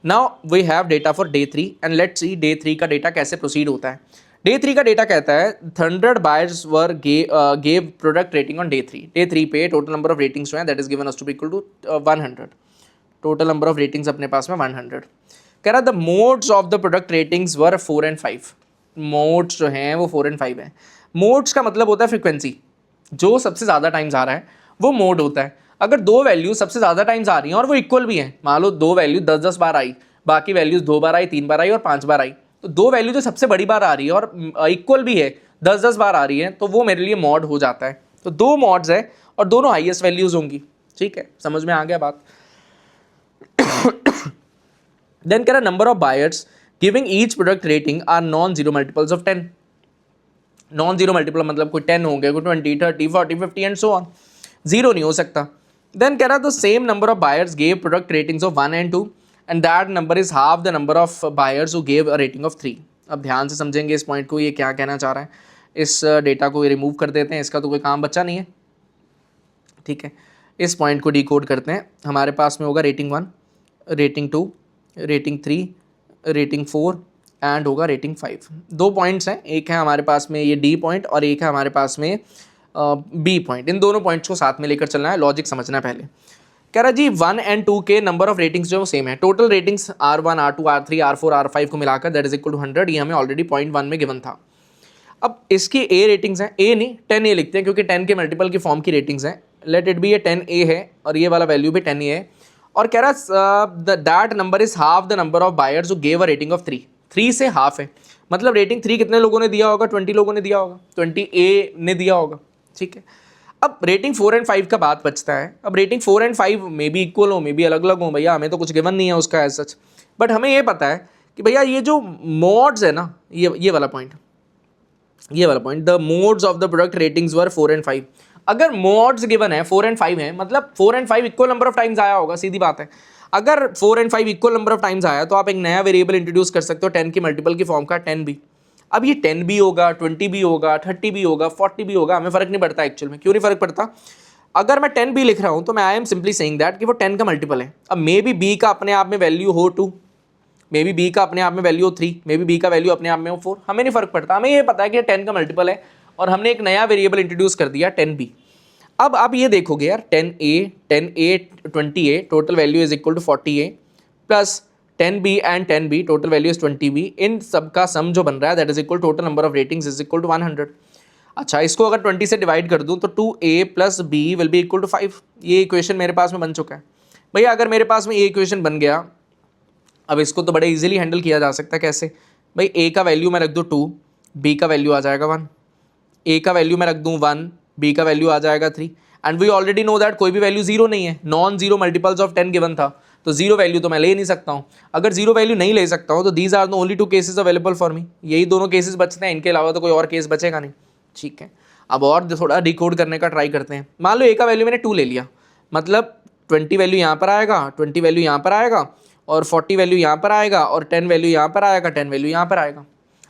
Now we have data for day 3 and let's see day 3 का डेटा कैसे प्रोसीड होता है। डे 3 का डेटा कहता है 100 buyers were gave product rating on day 3। Day 3 पे टोटल नंबर ऑफ रेटिंग्स जो है that is given us to be equal to 100। Total number of ratings अपने पास में 100। कह रहा the modes of the product ratings were 4 and 5। Modes जो हैं वो 4 एंड 5 हैं। मोड्स का मतलब होता है फ्रिक्वेंसी, जो सबसे ज़्यादा टाइम्स आ रहा है वो मोड होता है। अगर दो वैल्यू सबसे ज़्यादा टाइम्स आ रही हैं और वो इक्वल भी हैं, मान लो दो वैल्यू 10-10 बार आई, बाकी वैल्यूज 2 बार आई, 3 बार आई और 5 बार आई, तो दो वैल्यू जो सबसे बड़ी बार आ रही है और इक्वल भी है 10-10 बार आ रही है, तो वो मेरे लिए मॉड हो जाता है। तो दो मॉड्स है और दोनों हाईएस्ट वैल्यूज होंगी। ठीक है, समझ में आ गया बात। देन कह रहा number of buyers giving each product rating are non zero multiples of 10। Non zero multiple मतलब कोई 10 होंगे, कोई 20, 30, 40, 50 एंड सो ऑन, जीरो नहीं हो सकता। देन कह रहा the same number of buyers gave product ratings of 1 and 2 and that number is half the number of buyers who gave a rating of 3। अब ध्यान से समझेंगे इस पॉइंट को, ये क्या कहना चाह रहा है। इस डेटा को रिमूव कर देते हैं, इसका तो कोई काम बच्चा नहीं है। ठीक है, इस पॉइंट को डिकोड करते हैं। हमारे पास में होगा rating 1, rating 2, rating 3, rating 4 and होगा रेटिंग 5। दो पॉइंट्स हैं, एक है हमारे पास में ये डी पॉइंट और एक है हमारे पास में बी पॉइंट। इन दोनों पॉइंट्स को साथ में लेकर चलना है, लॉजिक समझना है पहले। कह रहा जी 1 एंड 2 के नंबर ऑफ रेटिंग्स जो सेम है, total ratings R1, R2, R3, R4, R5 को मिलाकर दैट इज इक्वल टू 100। ये हमें ऑलरेडी 0.1 में गिवन था। अब इसकी ए रेटिंग्स हैं, ए नहीं 10A लिखते हैं क्योंकि 10 के मल्टीपल की फॉर्म की रेटिंग्स हैं। लेट इट बी ये 10A है और ये वाला वैल्यू भी 10A है। और कह रहा that number is half the number of buyers who gave a rating of 3। 3 से हाफ है, मतलब रेटिंग 3 कितने लोगों ने दिया होगा? 20 लोगों ने दिया होगा, 20A ने दिया होगा। ठीक है, अब रेटिंग 4 एंड 5 का बात बचता है। अब रेटिंग 4 एंड 5 मे भी इक्वल हो, मे भी अलग अलग हो, भैया हमें तो कुछ गिवन नहीं है उसका एज सच, बट हमें ये पता है कि भैया ये जो मोड्स है ना, ये वाला point, the modes of the product ratings were 4 and 5। अगर मोड्स गिवन है 4 एंड 5 है, मतलब 4 and 5 equal number of times आया होगा, सीधी बात है। अगर 4 and 5 equal number of times आया तो आप एक नया वेरिएबल इंट्रोड्यूस कर सकते हो 10 की मल्टीपल की फॉर्म का, 10 भी। अब ये 10 भी होगा, 20 भी होगा, 30 भी होगा, 40 भी होगा, हमें फर्क नहीं पड़ता एक्चुअल में। क्यों नहीं फर्क पड़ता? अगर मैं 10 भी लिख रहा हूं तो मैं I am simply saying that कि वो 10 का मल्टीपल है। अब मे बी बी का अपने आप में वैल्यू हो 2, मे बी बी का अपने आप में वैल्यू हो 3, मे बी बी का वैल्यू अपने आप में हो 4, हमें नहीं फर्क पड़ता। हमें ये पता है कि 10 का मल्टीपल है और हमने एक नया वेरिएबल इंट्रोड्यूस कर दिया 10b। अब आप ये देखोगे यार 10a 20a total value is equal to 40a plus 10b and 10b total value is 20b। इन सब का सम जो बन रहा है that is equal total number of ratings is equal to 100। अच्छा, इसको अगर 20 से डिवाइड कर दूं तो 2a plus b will be equal to 5। ये इक्वेशन मेरे पास में बन चुका है। भैया अगर मेरे पास में ये इक्वेशन बन गया, अब इसको तो बड़े इजीली हैंडल किया जा सकता है। कैसे भाई? a का वैल्यू मैं रख दूँ 2, b का वैल्यू आ जाएगा 1, a का वैल्यू मैं रख दूँ 1, b का वैल्यू आ जाएगा 3। And we already know that कोई भी वैल्यू जीरो नहीं है, non zero multiples of 10 given था, तो जीरो वैल्यू तो मैं ले नहीं सकता हूँ। अगर जीरो वैल्यू नहीं ले सकता हूँ तो these are the only 2 cases available for me. यही दोनों केसेस बचते हैं, इनके अलावा तो कोई और केस बचेगा नहीं। ठीक है, अब और थोड़ा डिकोड करने का ट्राई करते हैं। मान लो a का वैल्यू मैंने 2 ले लिया, मतलब 20 वैल्यू यहाँ पर आएगा, 20 वैल्यू यहाँ पर आएगा और 40 वैल्यू यहाँ पर आएगा और 10 वैल्यू यहाँ पर आएगा, 10 वैल्यू यहाँ पर आएगा।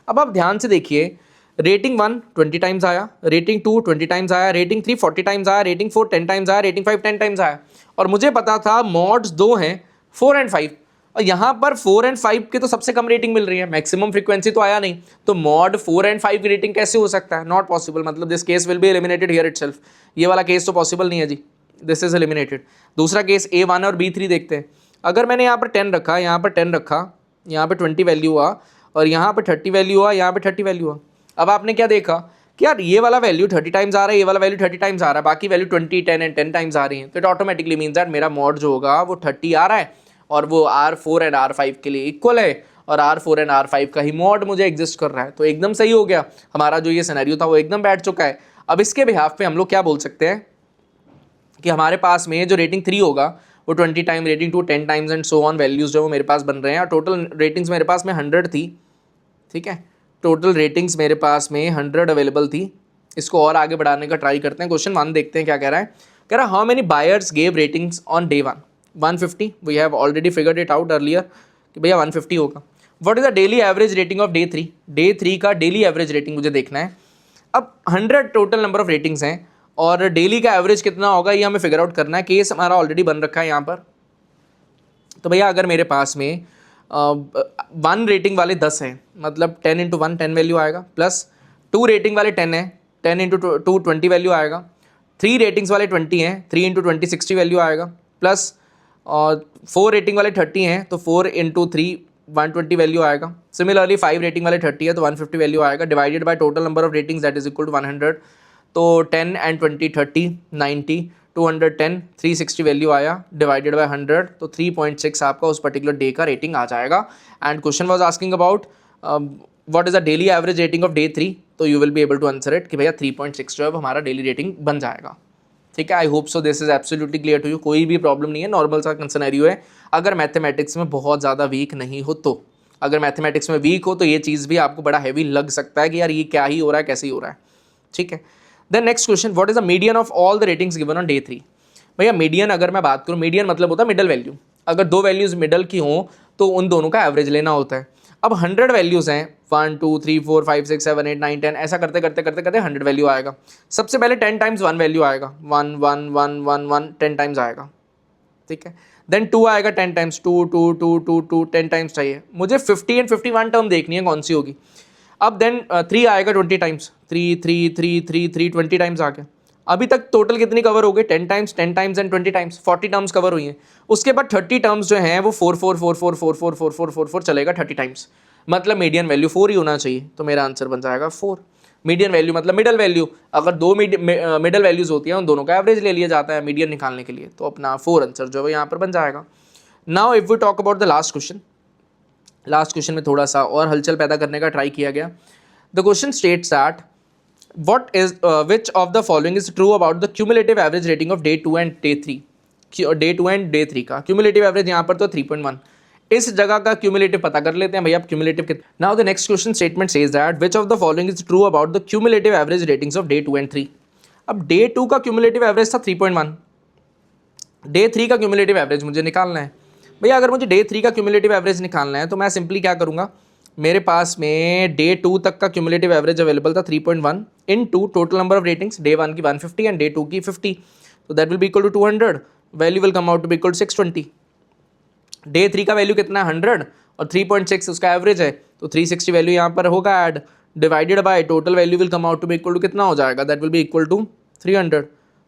अब आप ध्यान से देखिए, रेटिंग 1 20 टाइम्स आया, रेटिंग 2 20 टाइम्स आया, रेटिंग 3 40 टाइम्स आया, रेटिंग 4 10 टाइम्स आया, रेटिंग 5 10 टाइम्स आया। और मुझे पता था मॉड्स 2 हैं 4 एंड 5, और यहाँ पर 4 एंड 5 की तो सबसे कम रेटिंग मिल रही है, मैक्सिमम फ्रीक्वेंसी तो आया नहीं, तो मॉड 4 एंड 5 की रेटिंग कैसे हो सकता है? Not possible. मतलब this case will be eliminated here itself. ये वाला केस तो पॉसिबल नहीं है जी, दिस इज एलिमिनेटेड। दूसरा केस A1 और B3 देखते हैं। अगर मैंने यहाँ पर 10 रखा, यहाँ पर 10 रखा, यहाँ पर 20 वैल्यू हुआ और यहाँ पर 30 वैल्यू हुआ, यहाँ पर 30 वैल्यू हुआ। अब आपने क्या देखा कि यार ये वाला वैल्यू 30 टाइम्स आ रहा है, ये वाला वैल्यू 30 टाइम्स आ रहा है, बाकी वैल्यू 20, 10 एंड 10 टाइम्स आ रही है, तो इट ऑटोमेटिकली मीन्स दैट मेरा मॉड जो होगा वो 30 आ रहा है और वो R4 एंड R5 के लिए इक्वल है और R4 एंड R5 का ही मॉड मुझे एग्जिस्ट कर रहा है। तो एकदम सही हो गया, हमारा जो ये सिनेरियो था वो एकदम बैठ चुका है। अब इसके बिहाफ पे हम लोग क्या बोल सकते हैं कि हमारे पास में जो रेटिंग 3 होगा वो 20 time, rating 2 10 times and so on values जो वो मेरे पास बन रहे हैं, और टोटल रेटिंग्स मेरे पास में 100 थी। ठीक है, टोटल रेटिंग्स मेरे पास में 100 अवेलेबल थी। इसको और आगे बढ़ाने का ट्राई करते हैं। क्वेश्चन 1 देखते हैं क्या कह रहा है। कह रहा है how many buyers gave ratings on day 1? 150। We have already figured it out earlier कि भैया 150 होगा। What is the daily average rating of day 3? Day 3 का डेली एवरेज रेटिंग मुझे देखना है। अब 100 टोटल नंबर ऑफ रेटिंग्स हैं और डेली का एवरेज कितना होगा ये हमें फिगर आउट करना है। केस हमारा ऑलरेडी बन रखा है यहाँ पर। तो भैया अगर मेरे पास में 1 रेटिंग वाले 10 हैं, मतलब 10 इंटू 1 10 वैल्यू आएगा, प्लस 2 रेटिंग वाले 10 हैं, 10 इंटू 2 20 वैल्यू आएगा, 3 रेटिंग्स वाले 20 हैं, 3 इंटू 20 60 वैल्यू आएगा, प्लस 4 रेटिंग वाले 30 हैं तो 4 इंटू 3 120 वैल्यू आएगा। सिमिलरली 5 रेटिंग वाले 30 है तो 150 वैल्यू आएगा, divided by total number of ratings that is equal to 100। तो 10 एंड 20 30 90 210 360 वैल्यू आया, डिवाइडेड बाय 100 तो 3.6 आपका उस पर्टिकुलर डे का रेटिंग आ जाएगा। And question was asking about what is the daily average rating of day 3, तो you will be able to answer it कि भैया 3.6 जो है हमारा डेली रेटिंग बन जाएगा। ठीक है, I hope so this is absolutely clear to you. कोई भी प्रॉब्लम नहीं है, नॉर्मल सा सिनेरियो है। अगर मैथमेटिक्स में बहुत ज़्यादा वीक नहीं हो तो, अगर मैथमेटिक्स में वीक हो तो ये चीज़ भी आपको बड़ा हैवी लग सकता है कि यार ये क्या ही हो रहा है, कैसे ही हो रहा है। ठीक है, then next question, what is the median of all the ratings given on day 3? भैया मीडियन अगर मैं बात करूँ, मीडियन मतलब होता है मिडल वैल्यू। अगर 2 वैल्यूज़ मिडल की हों तो उन दोनों का एवरेज लेना होता है। अब 100 वैल्यूज़ हैं, 1 2 3 4 5 6 7 8 9 10, ऐसा करते करते करते करते 100 वैल्यू आएगा। सबसे पहले 10 टाइम्स 1 वैल्यू आएगा, 1 1 1 1 1 10 टाइम्स आएगा। ठीक है, देन 2 आएगा 10 टाइम्स, 2 2 2 2 2 10 टाइम्स चाहिए मुझे। 50 एंड 51 टर्म देखनी है कौन सी होगी। अब देन 3 आएगा 20 टाइम्स, 3 3 3 3 3 20 टाइम्स आ गया। अभी तक टोटल कितनी कवर हो गई? 10 times 10 times and 20 times, 40 terms cover हुई हैं। उसके बाद 30 टर्म्स जो हैं वो 4 4 4 4 4 4 4 4 4 4 चलेगा 30 टाइम्स, मतलब मीडियन वैल्यू 4 ही होना चाहिए, तो मेरा आंसर बन जाएगा 4। मीडियन वैल्यू मतलब मिडल वैल्यू, अगर 2 मिडल वैल्यूज होती हैं उन दोनों का एवरेज ले लिया जाता है मीडियन निकालने के लिए, तो अपना 4 आंसर जो है यहाँ पर बन जाएगा। Now if we talk about the last question, last question में थोड़ा सा और हलचल पैदा करने का ट्राई किया गया। The question states that what is which of the following is true about the cumulative average rating of day 2 and day 3? Day 2 and day 3 का क्यूमुलेटिव एवरेज यहाँ पर तो 3.1, इस जगह का क्यूमुलेटिव पता कर लेते हैं भैया। क्यूमुलेटिव कितना? Now the next question statement says that which of the following is true about the cumulative average ratings of day 2 and 3? अब डे 2 का क्यूमुलेटिव एवरेज था 3.1, डे 3 का क्यूमुलेटिव एवरेज मुझे निकालना है। भैया अगर मुझे डे 3 का क्यूमुलेटिव एवरेज निकालना है तो मैं सिंपली क्या करूँगा, मेरे पास में डे 2 तक का क्यूमुलेटिव एवरेज अवेलेबल था 3.1 into total number of ratings, day 1 की 150 एंड डे 2 की 50, तो that will be equal to 200, value will come out to be equal to 620। Day 3 का वैल्यू कितना है 100 और 3.6 उसका एवरेज है, तो 360 वैल्यू यहाँ पर होगा add, divided by total value will come out to be equal to कितना हो जाएगा, that will be equal to 300।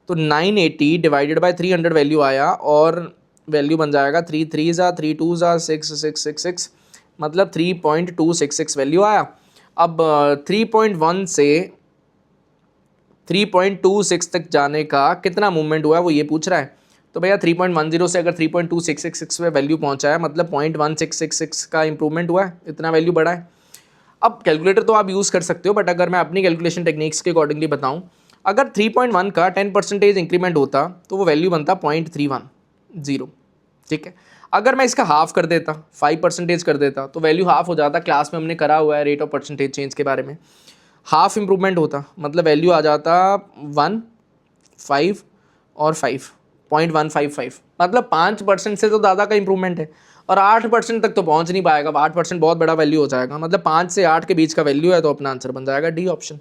तो 980 डिवाइडेड बाय 300 वैल्यू आया और वैल्यू बन जाएगा 3 3 ज़ा 3 2 ज़ा 6 6 6 6, मतलब 3.266 वैल्यू आया। अब 3.1 से 3.26 तक जाने का कितना मूवमेंट हुआ है वो ये पूछ रहा है। तो भैया 3.10 से अगर 3.2666 में वैल्यू पहुंचा है मतलब 0.1666 का इंप्रूवमेंट हुआ है, इतना वैल्यू बढ़ा है। अब कैलकुलेटर तो आप यूज़ कर सकते हो, बट अगर मैं अपनी कैलकुलेशन टेक्निक्स के अकॉर्डिंगली बताऊं, अगर 3.1 का 10% इंक्रीमेंट होता तो वो वैल्यू बनता 0.310। ठीक है, अगर मैं इसका हाफ कर देता 5% कर देता तो वैल्यू हाफ हो जाता। क्लास में हमने करा हुआ है रेट ऑफ परसेंटेज चेंज के बारे में, हाफ इंप्रूवमेंट होता मतलब वैल्यू आ जाता 1 5 और 5.155, मतलब 5% से तो ज़्यादा का इंप्रूवमेंट है और 8% तक तो पहुंच नहीं पाएगा। 8% बहुत बड़ा वैल्यू हो जाएगा, मतलब 5 से 8 के बीच का वैल्यू है, तो अपना आंसर बन जाएगा D option.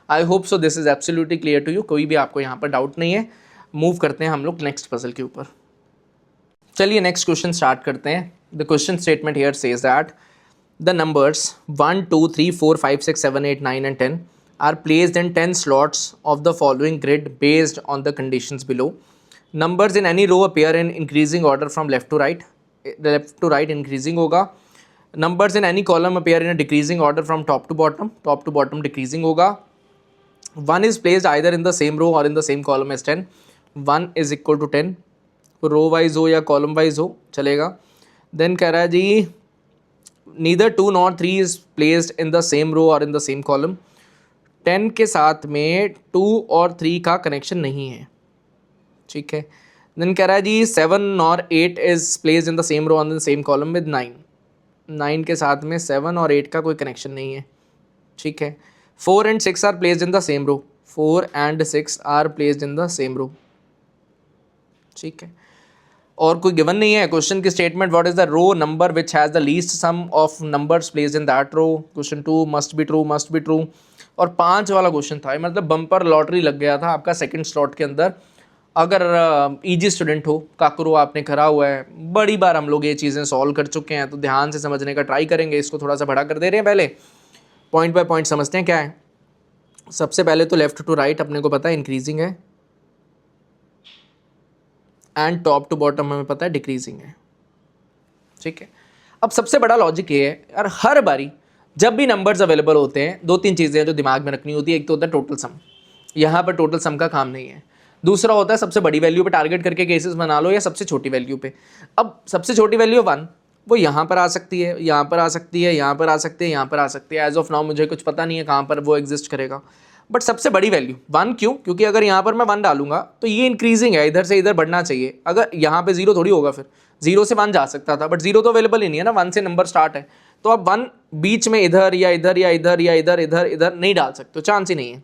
I hope so this is absolutely clear to you, कोई भी आपको यहाँ पर डाउट नहीं है। मूव करते हैं हम लोग नेक्स्ट पजल के ऊपर। चलिए नेक्स्ट क्वेश्चन स्टार्ट करते हैं। The question statement here says that the numbers 1 2 3 4 5 6 7 8 9 and 10 are placed in 10 slots of the following grid based on the conditions below. Numbers in any row appear in increasing order from left to right. Left to right increasing होगा. Numbers in any column appear in a decreasing order from top to bottom. Top to bottom decreasing होगा. 1 is placed either in the same row or in the same column as 10. 1 is equal to 10, row wise हो या column wise हो चलेगा. Then कह रहा है G neither 2 nor 3 is placed in the same row और in the same column. 10 के साथ में 2 और 3 का कनेक्शन नहीं है. ठीक है. देन कह रहा है G 7 nor 8 is placed in the same row और in the same column with 9. 9 के साथ में 7 और 8 का कोई कनेक्शन नहीं है. ठीक है. 4 and 6 are placed in the same row. 4 and 6 are placed in the same row. ठीक है. और कोई गिवन नहीं है. क्वेश्चन की statement what is the row number which has the least sum of numbers placed in that row. Question 2 must be true, must be true. और 5 वाला question था, मतलब बम्पर लॉटरी लग गया था आपका सेकंड स्लॉट के अंदर. अगर ईजी स्टूडेंट हो, काकरो आपने करा हुआ है, बड़ी बार हम लोग ये चीज़ें सॉल्व कर चुके हैं, तो ध्यान से समझने का ट्राई करेंगे. इसको थोड़ा सा बड़ा कर दे रहे हैं, पहले पॉइंट बाय पॉइंट समझते हैं क्या है. सबसे पहले तो लेफ्ट टू राइट अपने को पता है इंक्रीजिंग है, एंड टॉप टू बॉटम हमें पता है डिक्रीजिंग है. ठीक है. अब सबसे बड़ा लॉजिक ये है यार, हर बारी जब भी नंबर्स अवेलेबल होते हैं 2-3 चीज़ें हैं जो दिमाग में रखनी होती है. एक तो होता है टोटल सम. यहाँ पर टोटल सम का काम नहीं है. दूसरा होता है सबसे बड़ी वैल्यू पे टारगेट करके केसेस बना लो, या सबसे छोटी वैल्यू पे. अब सबसे छोटी वैल्यू 1 वो यहाँ पर आ सकती है, यहाँ पर आ सकती है, यहाँ पर आ सकती है, यहाँ पर आ सकती है. एज ऑफ नाउ मुझे कुछ पता नहीं है कहाँ पर वो एग्जिस्ट करेगा. बट सबसे बड़ी वैल्यू 1 क्यों? क्योंकि अगर यहाँ पर मैं 1 डालूंगा तो ये इंक्रीजिंग है, इधर से इधर बढ़ना चाहिए. अगर यहाँ पे 0 थोड़ी होगा, फिर 0 से 1 जा सकता था, बट 0 तो अवेलेबल ही नहीं है ना. 1 से नंबर स्टार्ट है, तो अब 1 बीच में इधर या इधर या इधर या इधर इधर इधर नहीं डाल सकते, चांस ही नहीं है.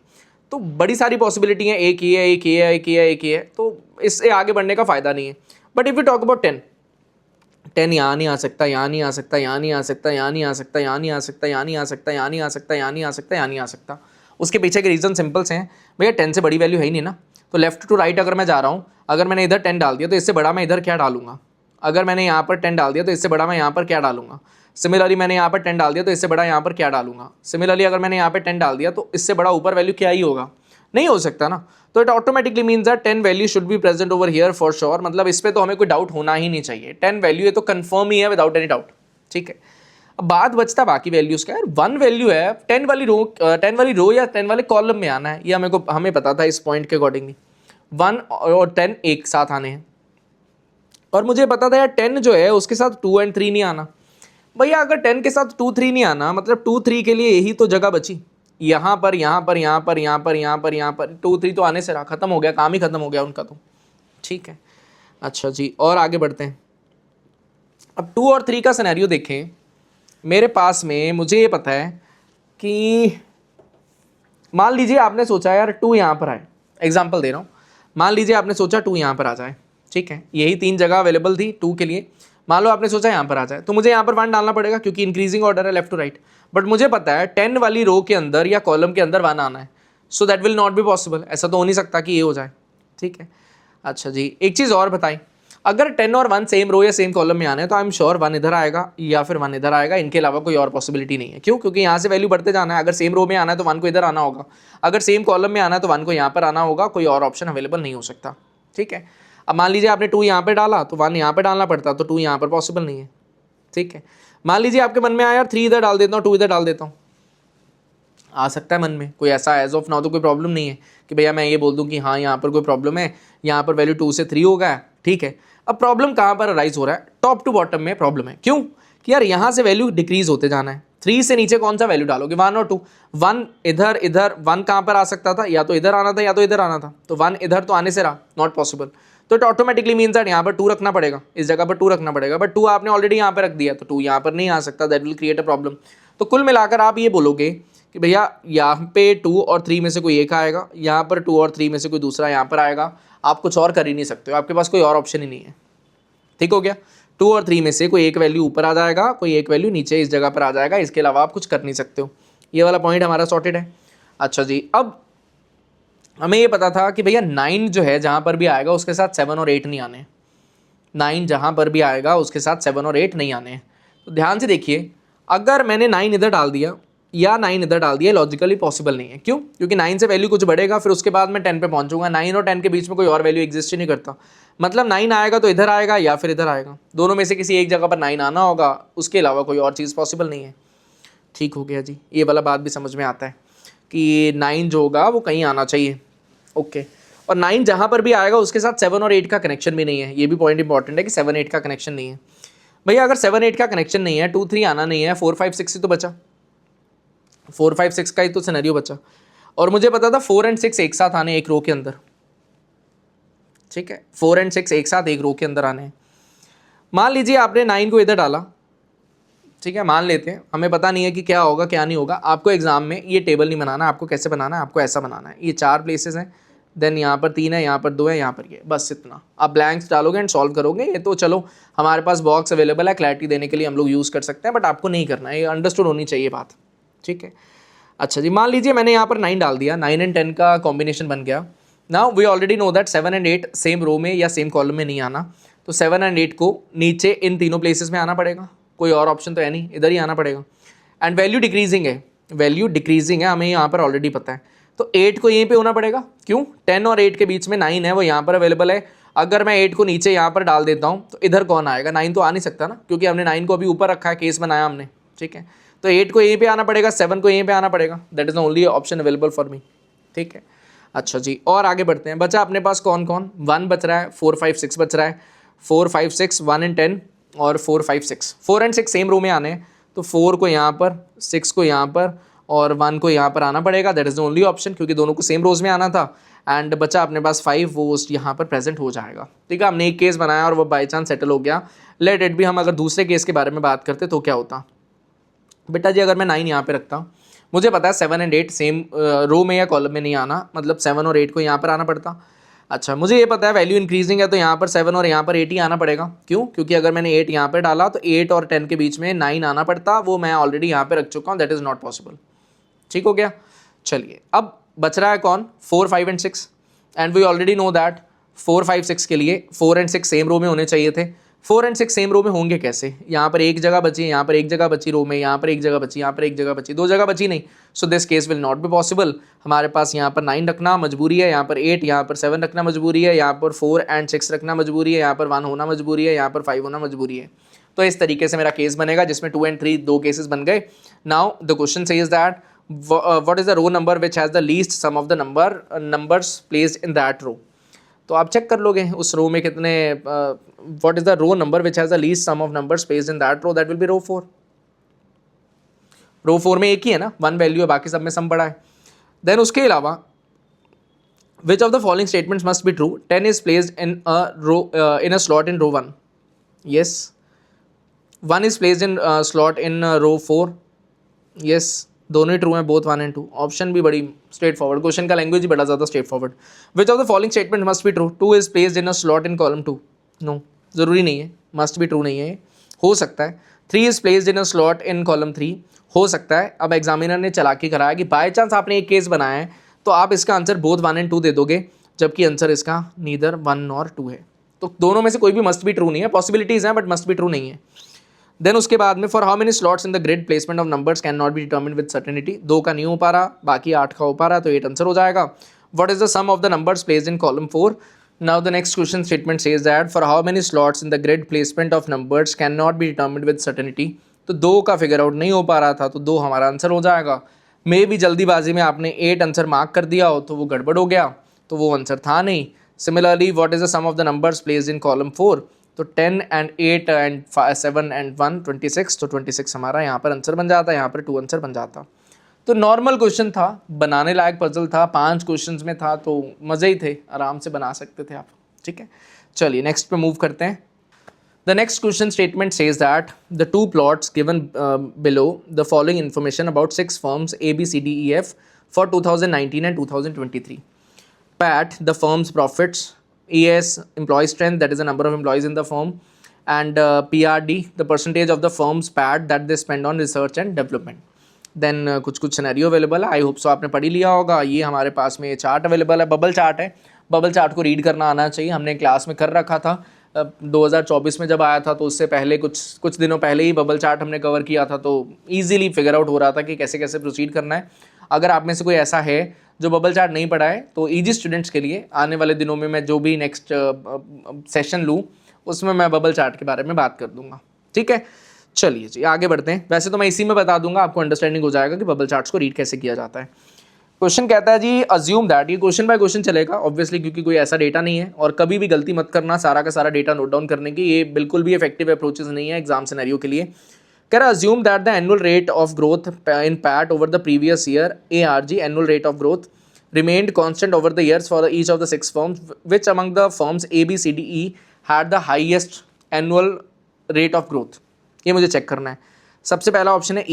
तो बड़ी सारी पॉसिबिलिटी है, एक ही है, एक ही है, एक ही है, एक ही है, तो इससे आगे बढ़ने का फायदा नहीं है. But if you talk about 10 यहाँ नहीं आ सकता, यहाँ नहीं आ सकता, यहाँ नहीं आ सकता, यहाँ नहीं आ सकता, यहाँ नहीं आ सकता, यहाँ नहीं आ सकता, यहाँ नहीं आ सकता, यहाँ नहीं आ सकता, यहाँ नहीं आ सकता. उसके पीछे के रीज़न सिंपल से हैं भैया, 10 से बड़ी वैल्यू है ही नहीं ना. तो लेफ्ट टू राइट अगर मैं जा रहा हूँ, अगर मैंने इधर 10 डाल दिया तो इससे बड़ा मैं इधर क्या डालूंगा. अगर मैंने यहाँ पर 10 डाल दिया तो इससे बड़ा मैं यहाँ पर क्या डालूंगा. सिमिलरली मैंने यहाँ पर 10 डाल दिया तो इससे बड़ा यहाँ पर क्या डालूंगा. सिमिलरली अगर मैंने यहाँ पर 10 डाल दिया तो इससे बड़ा ऊपर वैल्यू क्या ही होगा, नहीं हो सकता ना. तो it automatically means that 10 value should be present over here for sure. मतलब इस पर तो हमें कोई डाउट होना ही नहीं चाहिए. 10 वैल्यू है तो कंफर्म ही है विदाउट एनी डाउट. ठीक है. अब बात बचता बाकी वैल्यूज का. यार 1 वैल्यू है, 10 वाली रो या 10 वाले कॉलम में आना है, ये हमें पता था इस पॉइंट के अकॉर्डिंगली. 1 और 10 एक साथ आने हैं, और मुझे पता था यार 10 जो है उसके साथ 2 और 3 नहीं आना. भैया अगर 10 के साथ 2, 3 नहीं आना, मतलब 2, 3 के लिए यही तो जगह बची. यहाँ पर, यहाँ पर, यहाँ पर, यहाँ पर, यहाँ पर, यहाँ पर 2, 3 तो आने से रहा, खत्म हो गया, काम ही खत्म हो गया उनका तो. ठीक है. अच्छा जी, और आगे बढ़ते हैं. अब 2 और 3 का सिनेरियो देखें. मेरे पास में मुझे ये पता है कि मान लीजिए आपने सोचा यार 2 यहाँ पर आए, एग्जाम्पल दे रहा हूँ. मान लीजिए आपने सोचा 2 यहाँ पर आ जाए. ठीक है. यही 3 जगह अवेलेबल थी 2 के लिए. मान लो आपने सोचा यहाँ पर आ जाए, तो मुझे यहाँ पर 1 डालना पड़ेगा क्योंकि इंक्रीजिंग ऑर्डर है लेफ्ट टू राइट. बट मुझे पता है 10 वाली रो के अंदर या कॉलम के अंदर 1 आना है. So that will not be possible. ऐसा तो हो नहीं सकता कि ये हो जाए. ठीक है. अच्छा जी, एक चीज़ और बताएं. अगर 10 और 1 सेम रो या सेम कॉलम में आने हैं तो आई एम श्योर 1 इधर आएगा या फिर 1 इधर आएगा. इनके अलावा कोई और पॉसिबिलिटी नहीं है. क्यों? क्योंकि यहाँ से वैल्यू बढ़ते जाना है. अगर सेम रो में आना है तो 1 को इधर आना होगा, अगर सेम कॉलम में आना है तो 1 को यहाँ पर आना होगा. कोई और ऑप्शन अवेलेबल नहीं हो सकता. ठीक है. अब मान लीजिए आपने 2 यहाँ पर डाला तो 1 यहाँ पर डालना पड़ता, तो 2 यहाँ पर पॉसिबल नहीं है. ठीक है. मान लीजिए आपके मन में आया 3 इधर डाल देता हूँ, 2 इधर डाल देता हूँ, आ सकता है मन में. कोई ऐसा एज ऑफ नाउ तो कोई प्रॉब्लम नहीं है कि भैया मैं ये बोल दूं कि हाँ यहाँ पर कोई प्रॉब्लम है, यहाँ पर वैल्यू 2 से 3 हो गया. ठीक है. अब प्रॉब्लम कहाँ पर राइज हो रहा है? टॉप टू बॉटम में प्रॉब्लम है. क्यों? कि यार यहाँ से वैल्यू डिक्रीज होते जाना है. 3 से नीचे कौन सा वैल्यू डालोगे? 1 और 2. 1 इधर इधर, 1 कहाँ पर आ सकता था? या तो इधर आना था या तो इधर आना था. तो 1 इधर तो आने से रहा, नॉट पॉसिबल. तो इट ऑटोमेटिकली मीन्स दैट यहाँ पर 2 रखना पड़ेगा, इस जगह पर 2 रखना पड़ेगा. बट 2 आपने ऑलरेडी यहाँ पर रख दिया, तो 2 यहाँ पर नहीं आ सकता. That will create a problem. तो कुल मिलाकर आप ये बोलोगे कि भैया यहाँ पे 2 और 3 में से कोई एक आएगा, यहाँ पर 2 और 3 में से कोई दूसरा यहाँ पर आएगा. आप कुछ और कर ही नहीं सकते हो, आपके पास कोई और ऑप्शन ही नहीं है. ठीक हो गया. 2 और 3 में से कोई एक वैल्यू ऊपर आ जाएगा, कोई एक वैल्यू नीचे इस जगह पर आ जाएगा. इसके अलावा आप कुछ कर नहीं सकते हो. ये वाला पॉइंट हमारा सॉर्टेड है. अच्छा जी, अब हमें ये पता था कि भैया 9 जो है जहाँ पर भी आएगा उसके साथ 7 और 8 नहीं आने. 9 जहाँ पर भी आएगा उसके साथ 7 और 8 नहीं आने. तो ध्यान से देखिए, अगर मैंने 9 इधर डाल दिया या 9 इधर डाल दिया, लॉजिकली पॉसिबल नहीं है. क्यों? क्योंकि 9 से वैल्यू कुछ बढ़ेगा, फिर उसके बाद मैं 10 पे पहुंचूंगा. 9 और 10 के बीच में कोई और वैल्यू एग्जिस्ट ही नहीं करता. मतलब 9 आएगा तो इधर आएगा या फिर इधर आएगा, दोनों में से किसी एक जगह पर 9 आना होगा. उसके अलावा कोई और चीज़ पॉसिबल नहीं है. ठीक हो गया जी, ये वाला बात भी समझ में आता है कि 9 जो होगा वो कहीं आना चाहिए। ओके, और 9 जहाँ पर भी आएगा उसके साथ 7 और 8 का कनेक्शन भी नहीं है। ये भी पॉइंट इंपॉर्टेंट है कि 7 8 का कनेक्शन नहीं है। भैया अगर 7 8 का कनेक्शन नहीं है, 2 3 आना नहीं है, 4 5 6 ही तो बचा, 4 5 6 का ही तो सिनेरियो बचा। और मुझे पता था 4 और 6 एक साथ आने एक रो के अंदर, ठीक है, 4 और 6 एक साथ एक रो के अंदर आने हैं। मान लीजिए आपने 9 को इधर डाला, ठीक है, मान लेते हैं, हमें पता नहीं है कि क्या होगा क्या नहीं होगा। आपको एग्जाम में ये टेबल नहीं बनाना, आपको कैसे बनाना है, आपको ऐसा बनाना है। ये 4 प्लेसेस हैं, देन यहाँ पर 3 है, यहाँ पर 2 है, यहाँ पर ये, बस इतना। आप ब्लैंक्स डालोगे एंड सॉल्व करोगे। ये तो चलो हमारे पास बॉक्स अवेलेबल है, क्लैरिटी देने के लिए हम लोग यूज़ कर सकते हैं, बट आपको नहीं करना है, ये अंडरस्टूड होनी चाहिए बात, ठीक है। अच्छा जी, मान लीजिए मैंने यहाँ पर 9 डाल दिया, 9 और 10 का कॉम्बिनेशन बन गया। Now we already know that 7 और 8 सेम रो में या सेम कॉलम में नहीं आना, तो 7 और 8 को नीचे इन तीनों प्लेसेस में आना पड़ेगा, कोई और ऑप्शन तो है नहीं, इधर ही आना पड़ेगा। एंड वैल्यू डिक्रीजिंग है, वैल्यू डिक्रीजिंग है, हमें यहाँ पर ऑलरेडी पता है, तो 8 को यहीं पे होना पड़ेगा। क्यों? 10 और 8 के बीच में 9 है, वो यहाँ पर अवेलेबल है। अगर मैं 8 को नीचे यहाँ पर डाल देता हूँ तो इधर कौन आएगा? 9 तो आ नहीं सकता ना, क्योंकि हमने 9 को अभी ऊपर रखा है, केस बनाया हमने, ठीक है। तो 8 को यहीं पे आना पड़ेगा, 7 को यहीं पे आना पड़ेगा। That is the only option available for मी, ठीक है। अच्छा जी, और आगे बढ़ते हैं। बचा अपने पास कौन कौन? 1 बच रहा है, 4 5 6 बच रहा है, 4 5 6 1 और 10 और 4 5 6, 4 और 6 सेम रो में आने हैं, तो 4 को यहाँ पर, 6 को यहाँ पर और 1 को यहाँ पर आना पड़ेगा। That is the only option, क्योंकि दोनों को सेम रोज में आना था। एंड बचा अपने पास 5, वो यहाँ पर प्रेजेंट हो जाएगा, ठीक है। हमने एक केस बनाया और वो बाई चांस सेटल हो गया। लेट इट भी, हम अगर दूसरे केस के बारे में बात करते तो क्या होता? बेटा जी अगर मैं 9 यहाँ पे रखता, मुझे पता है 7 और 8 सेम रो में या कॉलम में नहीं आना, मतलब 7 और 8 को यहाँ पर आना पड़ता। अच्छा, मुझे ये पता है वैल्यू इंक्रीजिंग है, तो यहाँ पर 7 और यहाँ पर 8 ही आना पड़ेगा। क्यों? क्योंकि अगर मैंने 8 यहाँ पर डाला तो 8 और 10 के बीच में 9 आना पड़ता, वो मैं ऑलरेडी यहाँ पे रख चुका हूँ, दैट इज़ नॉट पॉसिबल। ठीक हो गया। चलिए अब बच रहा है कौन? 4 5 और 6, and we already know that 4 5 6 के लिए 4 और 6 सेम रो में होने चाहिए थे। 4 और 6 सेम रो में होंगे कैसे? यहाँ पर एक जगह बची, यहाँ पर एक जगह बची रो में, यहाँ पर एक जगह बची, यहाँ पर एक जगह बची, 2 जगह बची नहीं। So this case will not be possible. हमारे पास यहाँ पर 9 रखना मजबूरी है, यहाँ पर 8, यहाँ पर 7 रखना मजबूरी है, यहाँ पर 4 और 6 रखना मजबूरी है, यहाँ पर 1 होना मजबूरी है, यहाँ पर 5 होना मजबूरी है। तो इस तरीके से मेरा केस बनेगा जिसमें 2 और 3 दो केसेस बन गए। Now the question says that what is the row number which has the least sum of the numbers placed in that row। तो आप चेक कर लोगे उस रो में कितने, what is the row number which has the least sum of numbers placed in that row, that will be row 4। रो 4 में एक ही है ना, 1 वैल्यू है, बाकी सब में सम पड़ा है। देन उसके अलावा which of the following statements must be true? 10 is placed in a row in a slot in row 1, yes। 1 is placed in slot in row 4, yes। दोनों ही ट्रू हैं, बोथ 1 और 2। ऑप्शन भी बड़ी स्ट्रेट फॉरवर्ड, क्वेश्चन का language ही बड़ा ज़्यादा straight forward. Which of the following statement must be true? 2 is placed in a slot in column 2, no, ज़रूरी नहीं है, मस्ट बी ट्रू नहीं है, हो सकता है। 3 is placed in a slot in column 3, हो सकता है। अब एग्जामिनर ने चालाकी कराया कि बाय चांस आपने एक केस बनाया है तो आप इसका आंसर बोथ 1 और 2 दे दोगे, जबकि आंसर इसका नीदर 1 और 2 है। तो दोनों में से कोई भी मस्ट बी ट्रू नहीं है, पॉसिबिलिटीज़ हैं बट मस्ट बी ट्रू नहीं है। देन उसके बाद में for how many slots in the grid placement of numbers can not be determined with certainty. 2 का नहीं हो पा रहा, बाकी 8 का हो पा रहा, तो 8 आंसर हो जाएगा। What is the sum of the numbers placed in column 4? Now the next question statement says that for how many slots in the grid placement of numbers can not be determined with certainty. तो 2 का figure out नहीं हो पा रहा था, तो 2 हमारा answer हो जाएगा। मे भी जल्दीबाजी में आपने 8 आंसर मार्क कर दिया हो तो वो गड़बड़ हो गया, तो वो आंसर था नहीं। Similarly what is the sum of the numbers placed in column 4? तो 10 and 8 and 7 and 1 26, तो 26 हमारा यहाँ पर आंसर बन जाता, यहाँ पर 2 आंसर बन जाता। तो नॉर्मल क्वेश्चन था, बनाने लायक पजल था, 5 क्वेश्चंस में था, तो मज़े ही थे, आराम से बना सकते थे आप, ठीक है। चलिए नेक्स्ट पे मूव करते हैं। The next question statement says that the 2 plots given below the following information about 6 firms ABCDEF for 2019 and 2023। PAT the firm's profits, ES employee strength, that is the number of employees in the firm, and PRD the percentage of the firm's PAT that they spend on research and development। Then कुछ scenario available है, I hope सो आपने पढ़ ही लिया होगा। ये हमारे पास में chart available है, बबल चार्ट है। बबल चार्ट को रीड करना आना चाहिए, हमने क्लास में कर रखा था 2024 में जब आया था, तो उससे पहले कुछ दिनों पहले ही बबल चार्ट हमने कवर किया था, तो ईजिली फिगर आउट हो रहा था कि कैसे कैसे प्रोसीड करना है। अगर आप में से कोई ऐसा है जो बबल चार्ट नहीं पढ़ा है, तो ईजी स्टूडेंट्स के लिए आने वाले दिनों में मैं जो भी नेक्स्ट सेशन लूँ उसमें मैं बबल चार्ट के बारे में बात कर दूंगा, ठीक है। चलिए जी आगे बढ़ते हैं। वैसे तो मैं इसी में बता दूंगा, आपको अंडरस्टैंडिंग हो जाएगा कि बबल चार्ट्स को रीड कैसे किया जाता है। क्वेश्चन कहता है जी अज्यूम दैट, ये क्वेश्चन बाय क्वेश्चन चलेगा ऑब्वियसली क्योंकि कोई ऐसा डेटा नहीं है, और कभी भी गलती मत करना सारा का सारा डेटा नोट डाउन करने की, ये बिल्कुल भी इफेक्टिव अप्रोचेस नहीं है एग्जाम सिनेरियो के लिए। कह रहा assume that the annual rate of growth in PAT over the previous year, ARG annual rate of growth remained constant over the years for each of the 6 firms. Which among the firms A, B, C, D, E had the highest annual rate of growth? ये मुझे check करना है। सबसे पहला option है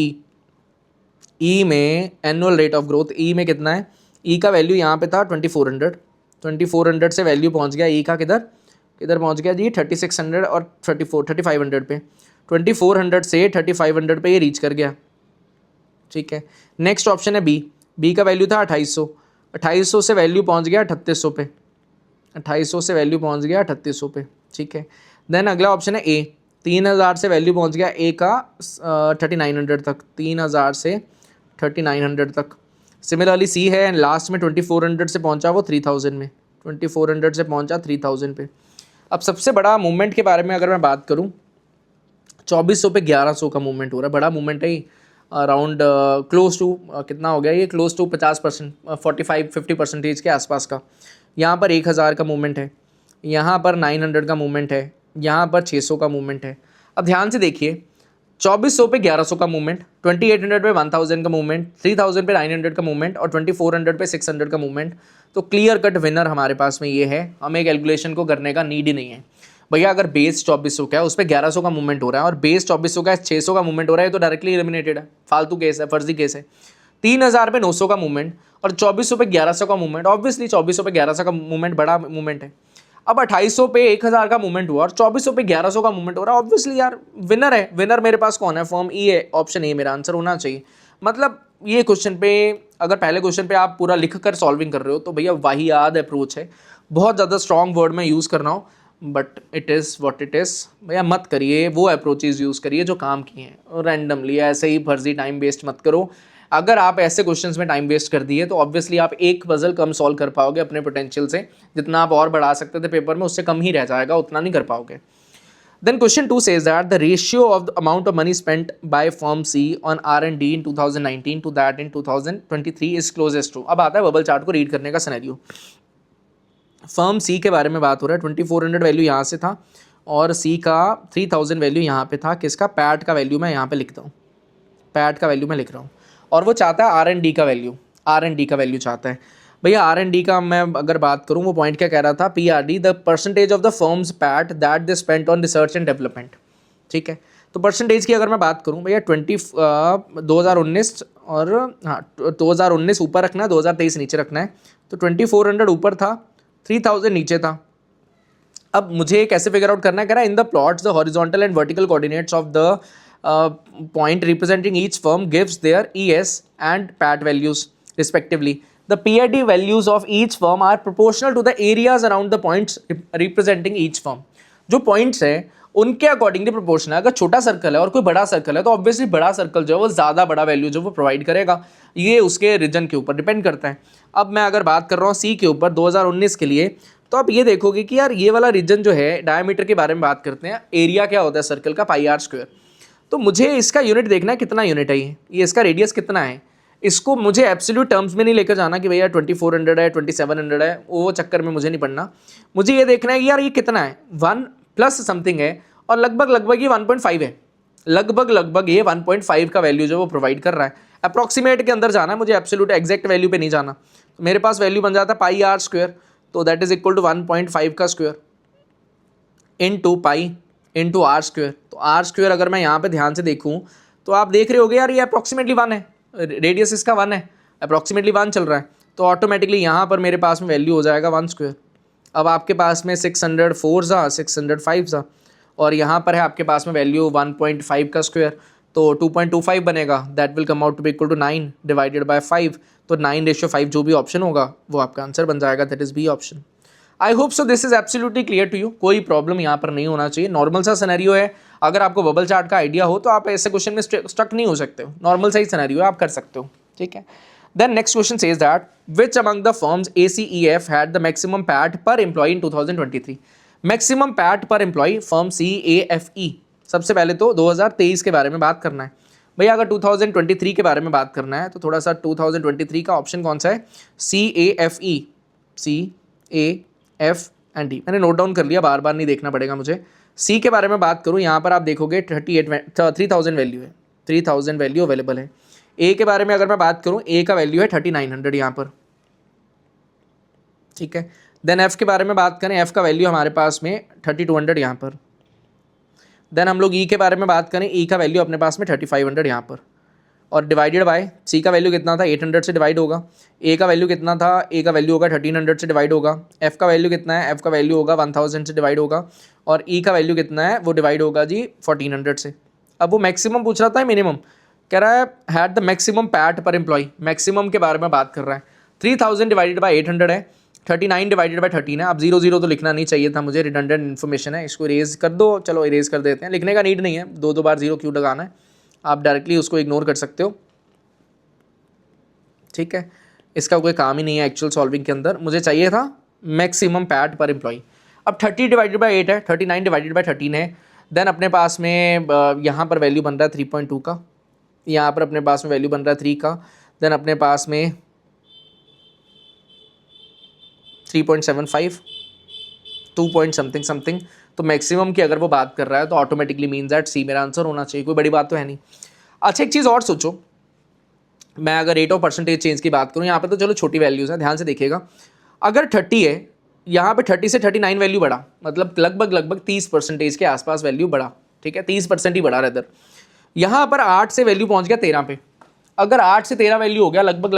ई में annual rate of growth, ई में कितना है? ई का वैल्यू यहाँ पे था 2400 से वैल्यू पहुँच गया ई का किधर पहुँच गया जी 3600 और 3500 पे, 2400 से 3500 पे ये रीच कर गया, ठीक है। नेक्स्ट ऑप्शन है बी का वैल्यू था 2800 से वैल्यू पहुंच गया 3800 पे, 2800 से वैल्यू पहुंच गया 3800 पे, ठीक है। देन अगला ऑप्शन है ए, 3000 से वैल्यू पहुंच गया ए का 3900 तक, 3000 से 3900 तक। सिमिलरली सी है एंड लास्ट में 2400 से पहुंचा वो 3000 में, 2400 से पहुंचा 3000 पे। अब सबसे बड़ा मूवमेंट के बारे में अगर मैं बात करूँ, 2400 पे 1100 का मूवमेंट हो रहा है, बड़ा मूवमेंट है। अराउंड क्लोज टू कितना हो गया ये, क्लोज टू 50%, 45-50% के आसपास का। यहाँ पर 1000 का मूवमेंट है, यहाँ पर 900 का मूवमेंट है, यहाँ पर 600 का मूवमेंट है। अब ध्यान से देखिए, 2400 पे 1100 का मूवमेंट, 2800 पे 1000 का मूवमेंट, 3000 पे 900 का मूवमेंट और 2400 पे 600 का मूवमेंट। तो क्लियर कट विनर हमारे पास में ये है, हमें कैलकुलेशन को करने का नीड ही नहीं है भैया। अगर बेस 2400 का है उस पर 1100 का मूवमेंट हो रहा है और बेस 2400 का 600 का मूवमेंट हो रहा है, तो डायरेक्टली एलिमिनेटेड है, फालतू केस है, फर्जी केस है। 3000 पे 900 का मूवमेंट और 2400 पे 1100 का मूवमेंट, ऑब्वियसली 2400 पे 1100 का मूवमेंट बड़ा मूवमेंट है। अब 2800 पे 1000 का मूवमेंट हुआ और 2400 पे 1100 का मूवमेंट हो रहा है, ऑब्वियसली यार विनर है। विनर मेरे पास कौन है? फॉर्म ई है, ऑप्शन ए मेरा आंसर होना चाहिए। मतलब ये क्वेश्चन पे अगर पहले क्वेश्चन पे आप पूरा लिख कर सॉल्विंग कर रहे हो तो भैया वाहियात अप्रोच है, बहुत ज़्यादा स्ट्रॉन्ग वर्ड में यूज़ कर रहा हूँ, but it is what it is. भैया मत करिए वो अप्रोचेज यूज़ करिए जो काम किए हैं, रैंडमली ऐसे ही फर्जी टाइम वेस्ट मत करो। अगर आप ऐसे क्वेश्चंस में टाइम वेस्ट कर दिए तो ऑब्वियसली आप एक पजल कम सॉल्व कर पाओगे अपने पोटेंशियल से, जितना आप और बढ़ा सकते थे पेपर में उससे कम ही रह जाएगा, उतना नहीं कर पाओगे। Then question 2 says that the ratio of the amount of money spent by firm C on R&D in 2019 to that in 2023 is closest to। अब आता है बबल चार्ट को रीड करने का सिनेरियो। फर्म सी के बारे में बात हो रहा है, 2400 वैल्यू यहाँ से था और सी का 3000 वैल्यू यहाँ पे था। किसका? पैट का वैल्यू मैं यहाँ पे लिखता हूँ, पैट का वैल्यू मैं लिख रहा हूँ, और वो चाहता है R&D का वैल्यू, R&D का वैल्यू चाहता है। भैया R&D का मैं अगर बात करूँ, वो पॉइंट क्या कह रहा था? PRD the percentage of the firms PAT that they spent on research and development, ठीक है। तो परसेंटेज की अगर मैं बात करूँ भैया 2019 और हाँ 2019 ऊपर रखना है, 2023 नीचे रखना है। तो 2400 ऊपर था, 3000 नीचे था। अब मुझे कैसे फिगर आउट करना है? कह रहा है in the plots the horizontal and vertical coordinates of the point representing each firm gives their ES and PAT values respectively. The PAT values of each firm are proportional to the areas around the points representing each firm. जो points है उनके accordingly proportional है। अगर छोटा circle है और कोई बड़ा सर्कल है तो ऑब्वियसली बड़ा सर्कल जो है वो ज़्यादा बड़ा वैल्यू जो वो प्रोवाइड करेगा, ये उसके रीजन के ऊपर डिपेंड करता है। अब मैं अगर बात कर रहा हूँ सी के ऊपर 2019 के लिए, तो आप ये देखोगे कि यार ये वाला रीजन जो है, डायमीटर के बारे में बात करते हैं, एरिया क्या होता है सर्कल का? πr²। तो मुझे इसका यूनिट देखना है, कितना यूनिट है ये इसका रेडियस कितना है। इसको मुझे एब्सोल्यूट टर्म्स में नहीं लेकर जाना कि भैया 2400 है 2700 है, वो चक्कर में मुझे नहीं पढ़ना। मुझे ये देखना है कि यार ये कितना है, 1 प्लस समथिंग है और लगभग ये 1.5 है, लगभग ये 1.5 का वैल्यू जो वो प्रोवाइड कर रहा है। अप्रॉक्सीमेट के अंदर जाना है मुझे, एब्सोल्यूट एग्जैक्ट वैल्यू पे नहीं जाना। तो मेरे पास वैल्यू बन जाता है πr², तो दैट इज इक्वल टू 1.5 का square into pi into r²। तो r² अगर मैं यहाँ पे ध्यान से देखूँ तो आप देख रहे होगे यार ये अप्रॉक्सीमेटली 1 है, रेडियस इसका 1 है, अप्रॉक्सीमेटली 1 चल रहा है, तो ऑटोमेटिकली यहाँ पर मेरे पास में वैल्यू हो जाएगा 1²। अब आपके पास में 604 सा 605 सा और यहाँ पर है आपके पास में वैल्यू 1.5 का स्क्वायर, तो 2.25 बनेगा। That will come out to be equal to 9 divided by 5, तो 9:5 जो भी ऑप्शन होगा वो आपका आंसर बन जाएगा, that is B option. I hope so this is absolutely clear to you. कोई प्रॉब्लम यहाँ पर नहीं होना चाहिए, नॉर्मल सा सिनेरियो है। अगर आपको बबल चार्ट का आइडिया हो तो आप ऐसे क्वेश्चन में स्टक नहीं हो सकते हो, नॉर्मल सा ही सिनेरियो है, आप कर सकते हो, ठीक है। Then next question says that which among the firms ACEF had the maximum PAT per employee in 2023। Maximum PAT per employee firm CAFE। सबसे पहले तो 2023 के बारे में बात करना है भैया अगर 2023 के बारे में बात करना है तो थोड़ा सा 2023 का ऑप्शन कौन सा है, CAFE, CAF&D, मैंने नोट डाउन कर लिया, बार बार नहीं देखना पड़ेगा मुझे। सी के बारे में बात करूँ, यहाँ पर आप देखोगे 3000 वैल्यू है, 3000 वैल्यू अवेलेबल है। ए के बारे में अगर मैं बात करूँ, ए का वैल्यू है 3900 यहाँ पर, ठीक है। देन एफ के बारे में बात करें, एफ का वैल्यू हमारे पास में 3200 यहाँ पर। देन हम लोग ई के बारे में बात करें, ई का वैल्यू अपने पास में 3500 यहाँ पर, और डिवाइडेड बाय सी का वैल्यू कितना था, 800 से डिवाइड होगा। ए का वैल्यू कितना था, ए का वैल्यू होगा 1300 से डिवाइड होगा। एफ का वैल्यू कितना है, एफ का वैल्यू होगा 1000 से डिवाइड होगा। और ई का वैल्यू कितना है, वो डिवाइड होगा जी 1400 से। अब वो मैक्सिमम पूछ रहा था, मिनिमम कह रहा है had the maximum PAT per employ, maximum के बारे में बात कर रहा है। 3000 डिवाइडेड बाय 800 है, 39 डिवाइडेड बाय 13 है। अब 0 तो लिखना नहीं चाहिए था मुझे, रिडंडेंट इन्फॉर्मेशन है, इसको इरेज कर दो, चलो इरेज कर देते हैं, लिखने का नीड नहीं है, दो बार 0 क्यों लगाना है, आप डायरेक्टली उसको इग्नोर कर सकते हो, ठीक है। इसका कोई काम ही नहीं है एक्चुअल सॉल्विंग के अंदर, मुझे चाहिए था मैक्सिमम पैट पर एम्प्लॉय। अब 30 डिवाइडेड बाय 8 है, 39 डिवाइडेड बाय 13 है। देन अपने पास में यहाँ पर वैल्यू बन रहा है 3.2 का, यहाँ पर अपने पास में वैल्यू बन रहा है 3 का। देन अपने पास में 3.75, 2 पॉइंट समथिंग। तो मैक्सिमम की अगर वो बात कर रहा है तो ऑटोमेटिकली मीन्स दैट सी मेरा आंसर होना चाहिए, कोई बड़ी बात तो है नहीं। अच्छा एक चीज़ और सोचो, मैं अगर रेट ऑफ परसेंटेज चेंज की बात करूँ, यहाँ पे तो चलो छोटी वैल्यूज़ है, ध्यान से देखिएगा। अगर 30 है, यहाँ पे 30 से 39 वैल्यू बढ़ा, मतलब लगभग 30% के आसपास वैल्यू बढ़ा, ठीक है, 30% ही बढ़ा रहता। यहाँ पर 8 से वैल्यू पहुँच गया 13 पे। अगर 8 से 13 वैल्यू हो गया, लगभग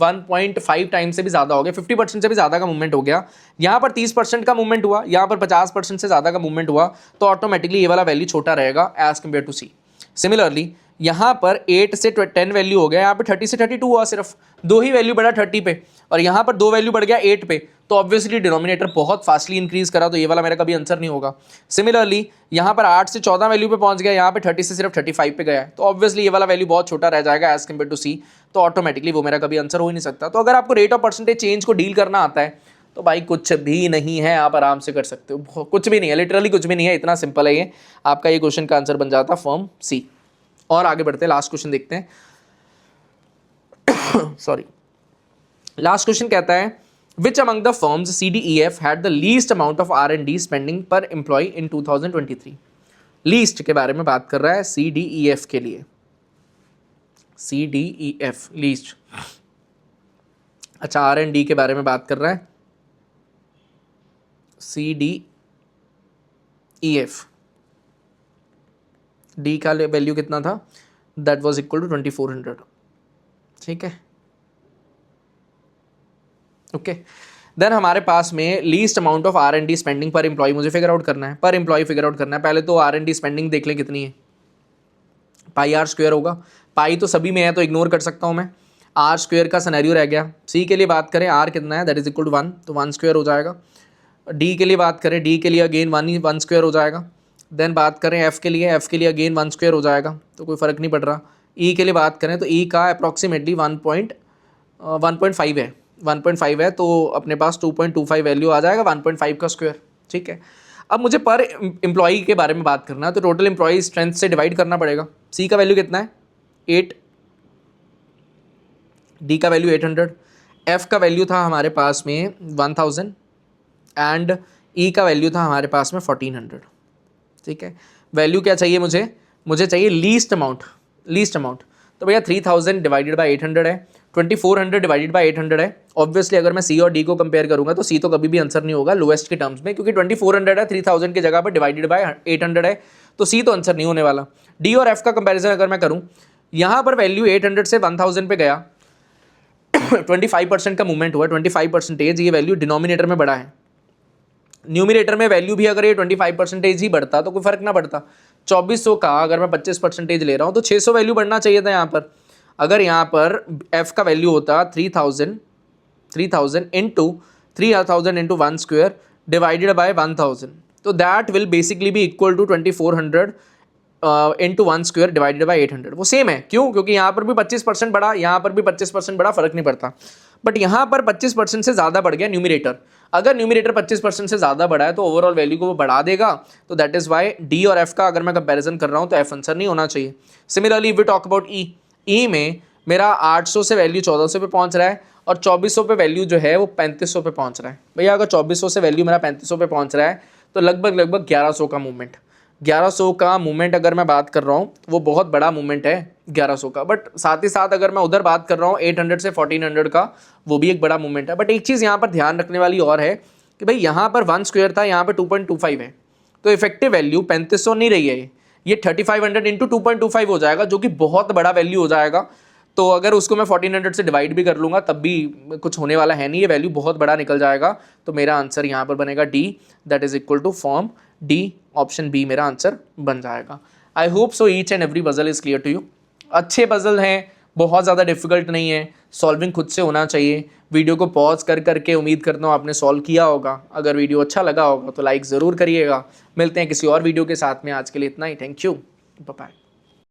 1.5 टाइम से भी ज़्यादा हो गया, 50% से भी ज़्यादा का मूवमेंट हो गया। यहाँ पर 30% का मूवमेंट हुआ, यहाँ पर 50% से ज़्यादा का मूवमेंट हुआ, तो ऑटोमेटिकली ये वाला वैल्यू छोटा रहेगा as compare to C. Similarly यहाँ पर 8 से 10 वैल्यू हो गया, यहाँ पर 30 से 32 हुआ, सिर्फ 2 ही वैल्यू बढ़ा 30 पे, और यहाँ पर 2 वैल्यू बढ़ गया 8 पे, तो ऑब्वियसली डिनोमिनेटर बहुत फास्टली इंक्रीज करा, तो ये वाला मेरा कभी आंसर नहीं होगा। सिमिलरली यहाँ पर 8 से 14 वैल्यू पे पहुंच गया, यहाँ पे 30 से सिर्फ 35 पे गया है, तो ऑब्वियसली ये वाला वैल्यू बहुत छोटा रह जाएगा एज कम्पेयर टू सी, तो ऑटोमेटिकली वो मेरा कभी आंसर हो ही नहीं सकता। तो अगर आपको रेट ऑफ परसेंटेज चेंज को डील करना आता है तो भाई कुछ भी नहीं है, आप आराम से कर सकते हो, कुछ भी नहीं है, लिटरली कुछ भी नहीं है, इतना सिंपल है ये, आपका ये क्वेश्चन का आंसर बन जाता फॉर्म सी। और आगे बढ़ते हैं, लास्ट क्वेश्चन देखते हैं। सॉरी, लास्ट क्वेश्चन कहता है विच among the firms CDEF had the least amount of R&D spending पर एम्प्लॉय इन 2023। लीस्ट के बारे में बात कर रहा है CDEF के लिए, CDEF लीस्ट। अच्छा R&D के बारे में बात कर रहा है CDEF, डी का वैल्यू कितना था, दैट वाज इक्वल टू 2400, ठीक है, ओके। देन हमारे पास में least amount of R&D spending पर एम्प्लॉय मुझे फिगर आउट करना है, पर एम्प्लॉय फिगर आउट करना है। पहले तो R&D स्पेंडिंग देख लें कितनी है, पाई आर स्क्वायर होगा, पाई तो सभी में है तो इग्नोर कर सकता हूँ मैं, आर स्क्वायर का सिनेरियो रह गया। सी के लिए बात करें, आर कितना है, दैट इज इक्वल टू 1, तो 1 स्क्वायर हो जाएगा। डी के लिए बात करें, डी के लिए अगेन 1 स्क्वायर हो जाएगा। देन बात करें एफ के लिए, एफ के लिए अगेन 1 स्क्वायर हो जाएगा, तो कोई फ़र्क नहीं पड़ रहा। ई के लिए बात करें तो ई का अप्रॉक्सीमेटली 1.5 है, 1.5 है, तो अपने पास 2.25 वैल्यू आ जाएगा 1.5 का स्क्वायर, ठीक है। अब मुझे पर एम्प्लॉई के बारे में बात करना है, तो टोटल एम्प्लॉई स्ट्रेंथ से डिवाइड करना पड़ेगा। सी का वैल्यू कितना है 8, डी का वैल्यू 800, एफ का वैल्यू था हमारे पास में 1000 एंड ई का वैल्यू था हमारे पास में 1400, ठीक है। वैल्यू क्या चाहिए मुझे चाहिए लीस्ट अमाउंट, तो भैया 3000 डिवाइडेड बाय 800 है, 2400 डिवाइडेड बाय 800 है। ऑब्वियसली अगर मैं सी और डी को कंपेयर करूंगा तो सी तो कभी भी आंसर नहीं होगा लोएस्ट के टर्म्स में, क्योंकि 2400 है, 3000 की जगह पर डिवाइडेड बाय 800 है, तो सी तो आंसर नहीं होने वाला। डी और एफ का कंपेरिजन अगर मैं करूँ, यहाँ पर वैल्यू 800 से 1000 पे गया, 25% का मूवमेंट हुआ, 25%, ये वैल्यू डिनोमिनेटर में बढ़ा है। न्यूमिनेटर में वैल्यू भी अगर ये 25% ही बढ़ता तो कोई फर्क ना पड़ता। 2400 का अगर मैं 25% ले रहा हूँ तो 600 वैल्यू बढ़ना चाहिए था यहाँ पर। अगर यहाँ पर एफ का वैल्यू होता 3000 इंटू 1 स्क्वायर डिवाइडेड बाय 1000, तो that will basically be equal to 2400 into 1 square divided by 800। वो सेम है, क्यों? क्योंकि यहाँ पर भी 25% बढ़ा, यहाँ पर भी 25% बढ़ा, फर्क नहीं पड़ता। बट यहाँ पर 25% से ज़्यादा बढ़ गया न्यूमिनेटर। अगर न्यूमिनेटर 25% से ज़्यादा बढ़ा है तो ओवरऑल वैल्यू को वो बढ़ा देगा, तो दैट इज़ वाई डी और एफ का अगर मैं कंपैरिजन कर रहा हूँ तो एफ आंसर नहीं होना चाहिए। सिमिलरली वी टॉक अबाउट ई, ई में मेरा 800 से वैल्यू 1400 पे पहुँच रहा है और 2400 पे वैल्यू जो है वो 3500 पे पहुँच रहा है। भैया अगर 2400 से वैल्यू मेरा 3500 पे पहुँच रहा है तो लगभग 1100 का मूवमेंट, 1100 का मूवमेंट अगर मैं बात कर रहा हूँ वो बहुत बड़ा मूवमेंट है 1100 का। बट साथ ही साथ अगर मैं उधर बात कर रहा हूँ 800 से 1400 का, वो भी एक बड़ा मूवमेंट है। बट एक चीज़ यहाँ पर ध्यान रखने वाली और है कि भाई यहाँ पर 1 स्क्वायर था, यहाँ पर 2.25 है, तो इफेक्टिव वैल्यू 3500 नहीं रही है, ये 3500 इंटू 2.25 हो जाएगा, जो कि बहुत बड़ा वैल्यू हो जाएगा। तो अगर उसको मैं 1400 से डिवाइड भी कर लूँगा तब भी कुछ होने वाला है नहीं, ये वैल्यू बहुत बड़ा निकल जाएगा। तो मेरा आंसर यहाँ पर बनेगा D, that is equal to form D, option B मेरा आंसर बन जाएगा। I hope so each and every puzzle is clear to you. अच्छे पजल हैं, बहुत ज़्यादा डिफिकल्ट नहीं है, सॉल्विंग खुद से होना चाहिए। वीडियो को पॉज कर करके उम्मीद करता हूँ आपने सॉल्व किया होगा। अगर वीडियो अच्छा लगा होगा तो लाइक ज़रूर करिएगा। मिलते हैं किसी और वीडियो के साथ में, आज के लिए इतना ही। Thank you, bye bye.